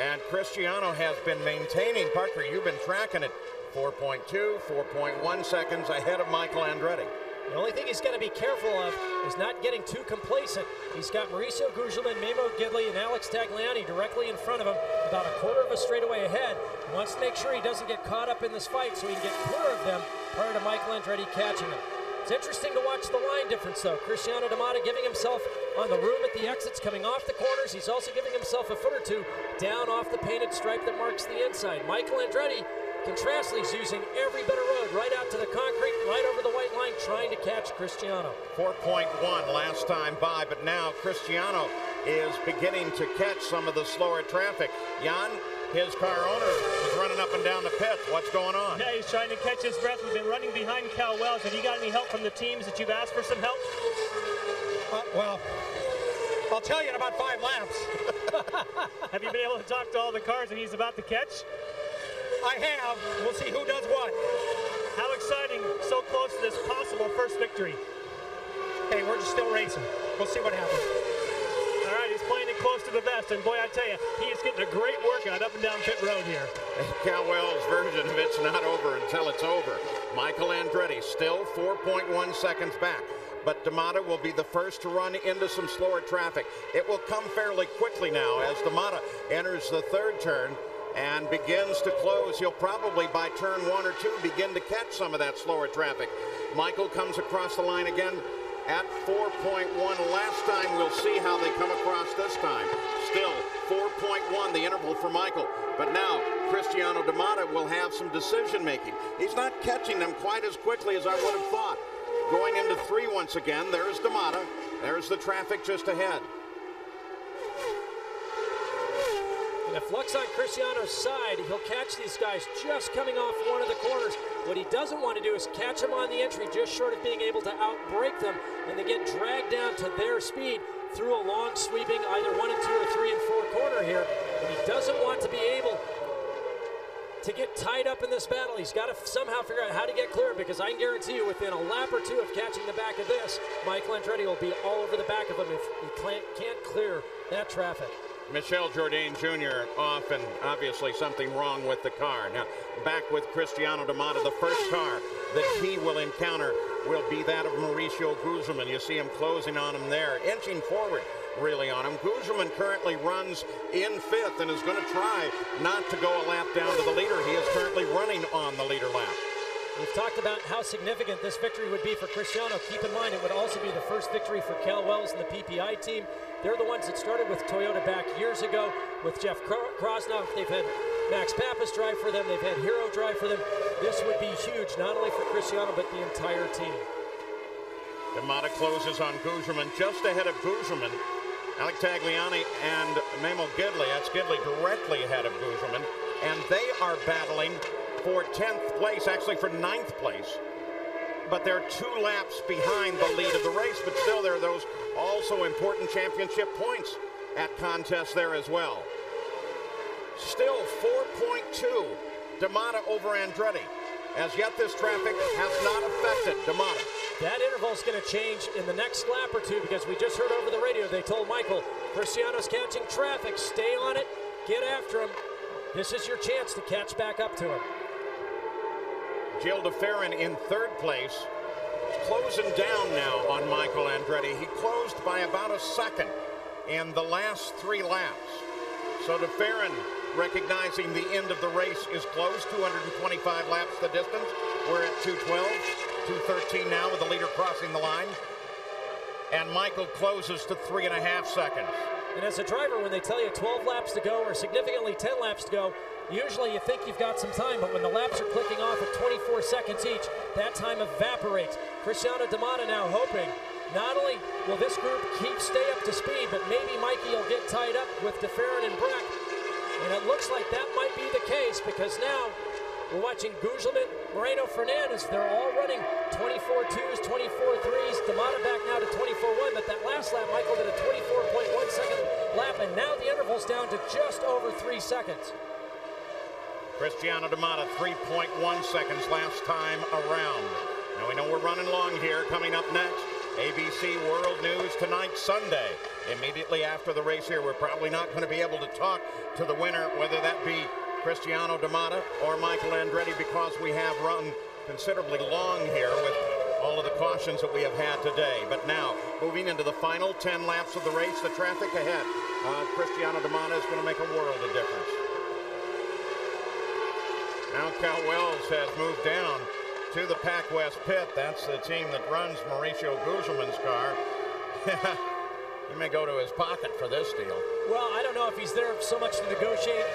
And Cristiano has been maintaining, Parker, you've been tracking it, 4.2, 4.1 seconds ahead of Michael Andretti. The only thing he's got to be careful of is not getting too complacent. He's got Mauricio Gugelmin, Memo Gidley, and Alex Tagliani directly in front of him, about a quarter of a straightaway ahead. He wants to make sure he doesn't get caught up in this fight so he can get clear of them prior to Michael Andretti catching him. It's interesting to watch the line difference, though. Cristiano D'Amata giving himself on the room at the exits, coming off the corners. He's also giving himself a foot or two down off the painted stripe that marks the inside. Michael Andretti, contrastly, is using every bit of road right out to the concrete, right over the white line, trying to catch Cristiano. 4.1 last time by, but now Cristiano is beginning to catch some of the slower traffic. Jan, his car owner is running up and down the pit. What's going on? Yeah, he's trying to catch his breath. We've been running behind Cal Wells. Have you got any help from the teams that you've asked for some help? Well, I'll tell you in about 5 laps. Have you been able to talk to all the cars that he's about to catch? I have. We'll see who does what. How exciting, so close to this possible first victory. Hey, we're just still racing. We'll see what happens. All right, he's playing it close to the vest, and boy, I tell you, he is getting a great workout up and down pit road here. Cal Wells' version of it's not over until it's over. Michael Andretti still 4.1 seconds back, but D'Amata will be the first to run into some slower traffic. It will come fairly quickly now as D'Amata enters the third turn and begins to close. He'll probably by turn 1 or 2 begin to catch some of that slower traffic. Michael comes across the line again at 4.1 last time. We'll see how they come across this time. Still 4.1 the interval for Michael, but now Cristiano D'Amata will have some decision making. He's not catching them quite as quickly as I would have thought. Going into 3 once again, there's D'Amata. There's the traffic just ahead. And if luck's on Cristiano's side, he'll catch these guys just coming off one of the corners. What he doesn't want to do is catch them on the entry, just short of being able to outbrake them, and they get dragged down to their speed through a long sweeping either 1 and 2 or 3 and 4 corner here. And he doesn't want to be able to get tied up in this battle. He's got to somehow figure out how to get clear, because I can guarantee you within a lap or 2 of catching the back of this, Michael Andretti will be all over the back of him if he can't clear that traffic. Michel Jourdain Jr. off, and obviously something wrong with the car. Now, back with Cristiano D'Amata, the first car that he will encounter will be that of Mauricio Gugelmin. You see him closing on him there, inching forward really on him. Gugelmin currently runs in 5th and is going to try not to go a lap down to the leader. He is currently running on the leader lap. We've talked about how significant this victory would be for Cristiano. Keep in mind, it would also be the first victory for Cal Wells and the PPI team. They're the ones that started with Toyota back years ago with Jeff Cross. Now they've had Max Pappas drive for them. They've had Hero drive for them. This would be huge, not only for Cristiano, but the entire team. D'Amata closes on Gugelmin, just ahead of Gugelmin. Alex Tagliani and Memo Gidley. That's Gidley directly ahead of Gugelmin. And they are battling for 10th place, actually for 9th place. But they're 2 laps behind the lead of the race, but still there are those also important championship points at contest there as well. Still 4.2 D'Amata over Andretti. As yet this traffic has not affected D'Amata. That interval is going to change in the next lap or 2, because we just heard over the radio, they told Michael, Cristiano's catching traffic, stay on it, get after him. This is your chance to catch back up to him. Gil de Ferran in 3rd place, closing down now on Michael Andretti. He closed by about a second in the last 3 laps. So de Ferran, recognizing the end of the race is close, 225 laps the distance. We're at 212, 213 now with the leader crossing the line. And Michael closes to 3.5 seconds. And as a driver, when they tell you 12 laps to go or significantly 10 laps to go, usually you think you've got some time, but when the laps are clicking off at 24 seconds each, that time evaporates. Cristiano D'Amata now hoping not only will this group stay up to speed, but maybe Mikey will get tied up with DeFerrin and Breck. And it looks like that might be the case, because now we're watching Gugelmin, Moreno, Fernandez. They're all running 24.2s, 24.3s. D'Amata back now to 24.1, but that last lap, Michael did a 24.1 second lap, and now the interval's down to just over 3 seconds. Cristiano D'Amata, 3.1 seconds last time around. Now we know we're running long here. Coming up next, ABC World News tonight, Sunday. Immediately after the race here, we're probably not going to be able to talk to the winner, whether that be Cristiano D'Amata or Michael Andretti, because we have run considerably long here with all of the cautions that we have had today. But now, moving into the final 10 laps of the race, the traffic ahead, Cristiano D'Amata is going to make a world of difference. Now Cal Wells has moved down to the Pac West pit. That's the team that runs Mauricio Gugelmin's car. He may go to his pocket for this deal. Well, I don't know if he's there so much to negotiate,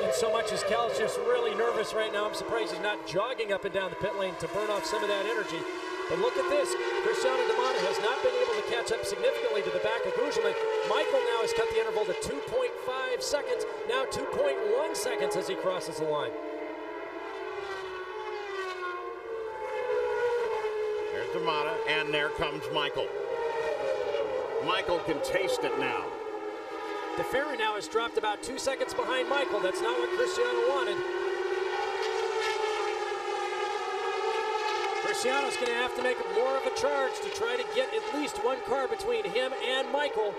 and so much as Cal's just really nervous right now. I'm surprised he's not jogging up and down the pit lane to burn off some of that energy. But look at this. Cristiano D'Amata has not been able to catch up significantly to the back of Gugelmin. Michael now has cut the interval to 2.5 seconds, now 2.1 seconds as he crosses the line. There's D'Amata, and there comes Michael. Michael can taste it now. DeFerrin now has dropped about 2 seconds behind Michael. That's not what Cristiano wanted. Cristiano's going to have to make more of a charge to try to get at least one car between him and Michael.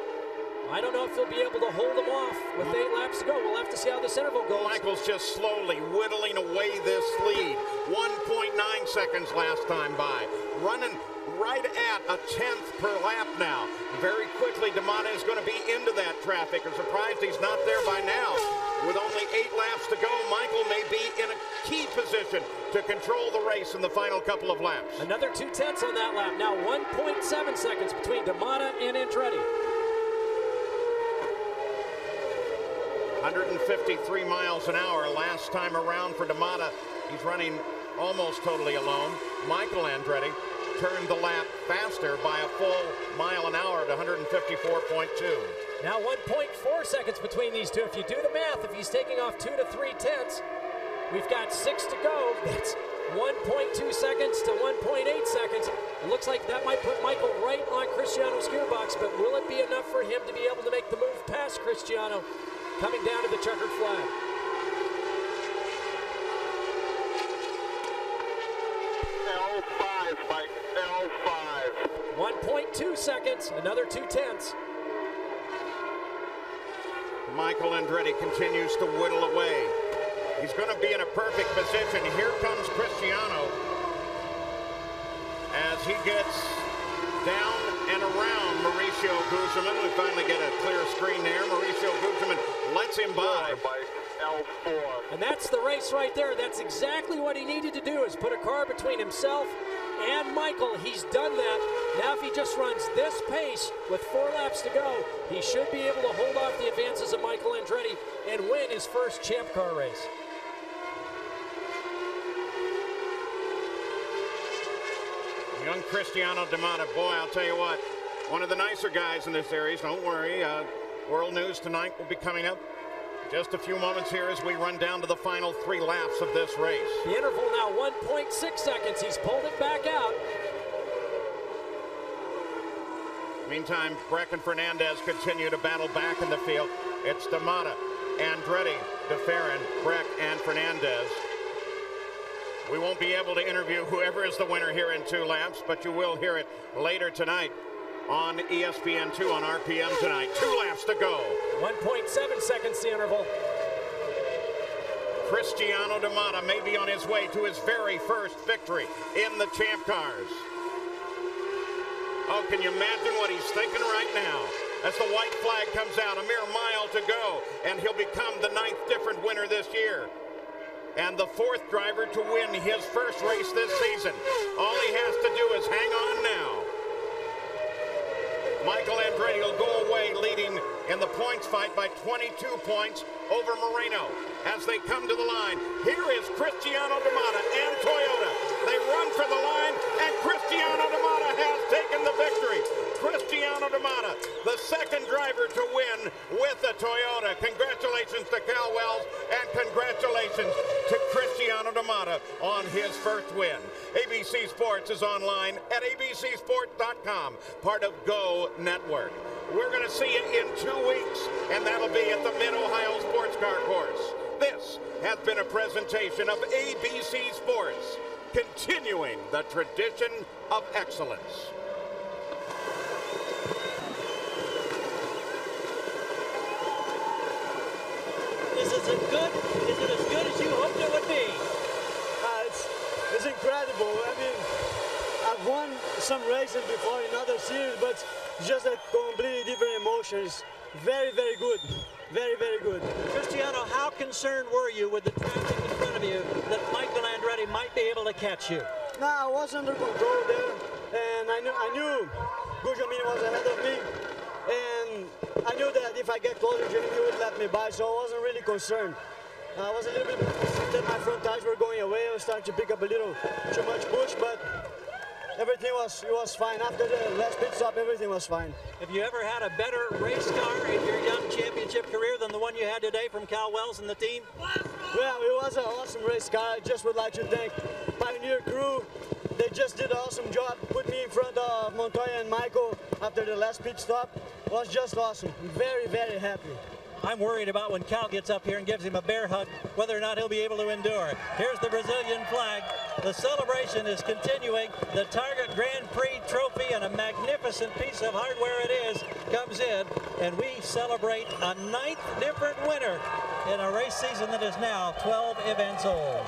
I don't know if he'll be able to hold him off with 8 laps to go. We'll have to see how this interval goes. Michael's just slowly whittling away this lead. 1.9 seconds last time by. Running right at a 10th per lap now. Very quickly, D'Amata is going to be into that traffic. I'm surprised he's not there by now. With only 8 laps to go, Michael may be in a key position to control the race in the final couple of laps. Another 2/10 on that lap. Now 1.7 seconds between D'Amata and Andretti. 153 miles an hour last time around for D'Amata. He's running almost totally alone. Michael Andretti turned the lap faster by a full mile an hour to 154.2. Now 1.4 seconds between these two. If you do the math, if he's taking off 2 to 3/10, we've got 6 to go. That's 1.2 seconds to 1.8 seconds. It looks like that might put Michael right on Cristiano's gearbox, but will it be enough for him to be able to make the move past Cristiano coming down to the checkered flag? L5, Mike, L5. 1.2 seconds, another 2/10. Michael Andretti continues to whittle away. He's going to be in a perfect position. Here comes Cristiano as he gets down and around Mauricio Gugelmin. We finally get a clear screen there. Mauricio Gugelmin lets him by. L4. And that's the race right there. That's exactly what he needed to do, is put a car between himself and Michael. He's done that. Now if he just runs this pace with 4 laps to go, he should be able to hold off the advances of Michael Andretti and win his first Champ Car race. Young Cristiano D'Amata, boy, I'll tell you what, one of the nicer guys in this series. Don't worry, World News tonight will be coming up just a few moments here as we run down to the final 3 laps of this race. The interval now 1.6 seconds. He's pulled it back out. Meantime, Breck and Fernandez continue to battle back in the field. It's D'Amata, Andretti, DeFerrin, Breck, and Fernandez. We won't be able to interview whoever is the winner here in 2 laps, but you will hear it later tonight on ESPN2 on RPM tonight. 2 laps to go. 1.7 seconds the interval. Cristiano D'Amata may be on his way to his very first victory in the Champ Cars. Oh, can you imagine what he's thinking right now? As the white flag comes out, a mere mile to go, and he'll become the 9th different winner this year. And the 4th driver to win his first race this season. All he has to do is hang on now. Michael Andretti will go away leading in the points fight by 22 points over Moreno. As they come to the line, here is Cristiano D'Amata and Toyota. They run for the line, and Cristiano D'Amata has taken in the victory. Cristiano D'Amata, the second driver to win with a Toyota. Congratulations to Cal Wells, and congratulations to Cristiano D'Amata on his first win. ABC Sports is online at abcsports.com, part of Go Network. We're going to see you in 2 weeks, and that'll be at the Mid-Ohio Sports Car Course. This has been a presentation of ABC Sports, continuing the tradition of excellence. Is it as good as you hoped it would be? It's incredible. I mean, I've won some races before in other series, but just a completely different emotions. Very, very good. Very, very good. Cristiano, how concerned were you with the traffic in front of you that Michael Andretti might be able to catch you? No, I was under control there, and I knew Guglielmin was ahead of me, and I knew that if I get closer to him, he would let me by, so I wasn't really concerned. I was a little bit that my front tires were going away. I was starting to pick up a little too much push, but everything was fine. After the last pit stop, everything was fine. Have you ever had a better race car in your young championship career than the one you had today from Cal Wells and the team? Well, it was an awesome race car. I just would like to thank Pioneer Crew. They just did an awesome job. Put me in front of Montoya and Michael after the last pit stop. It was just awesome. Very, very happy. I'm worried about when Cal gets up here and gives him a bear hug, whether or not he'll be able to endure. Here's the Brazilian flag. The celebration is continuing. The Target Grand Prix trophy, and a magnificent piece of hardware it is, comes in, and we celebrate a 9th different winner in a race season that is now 12 events old.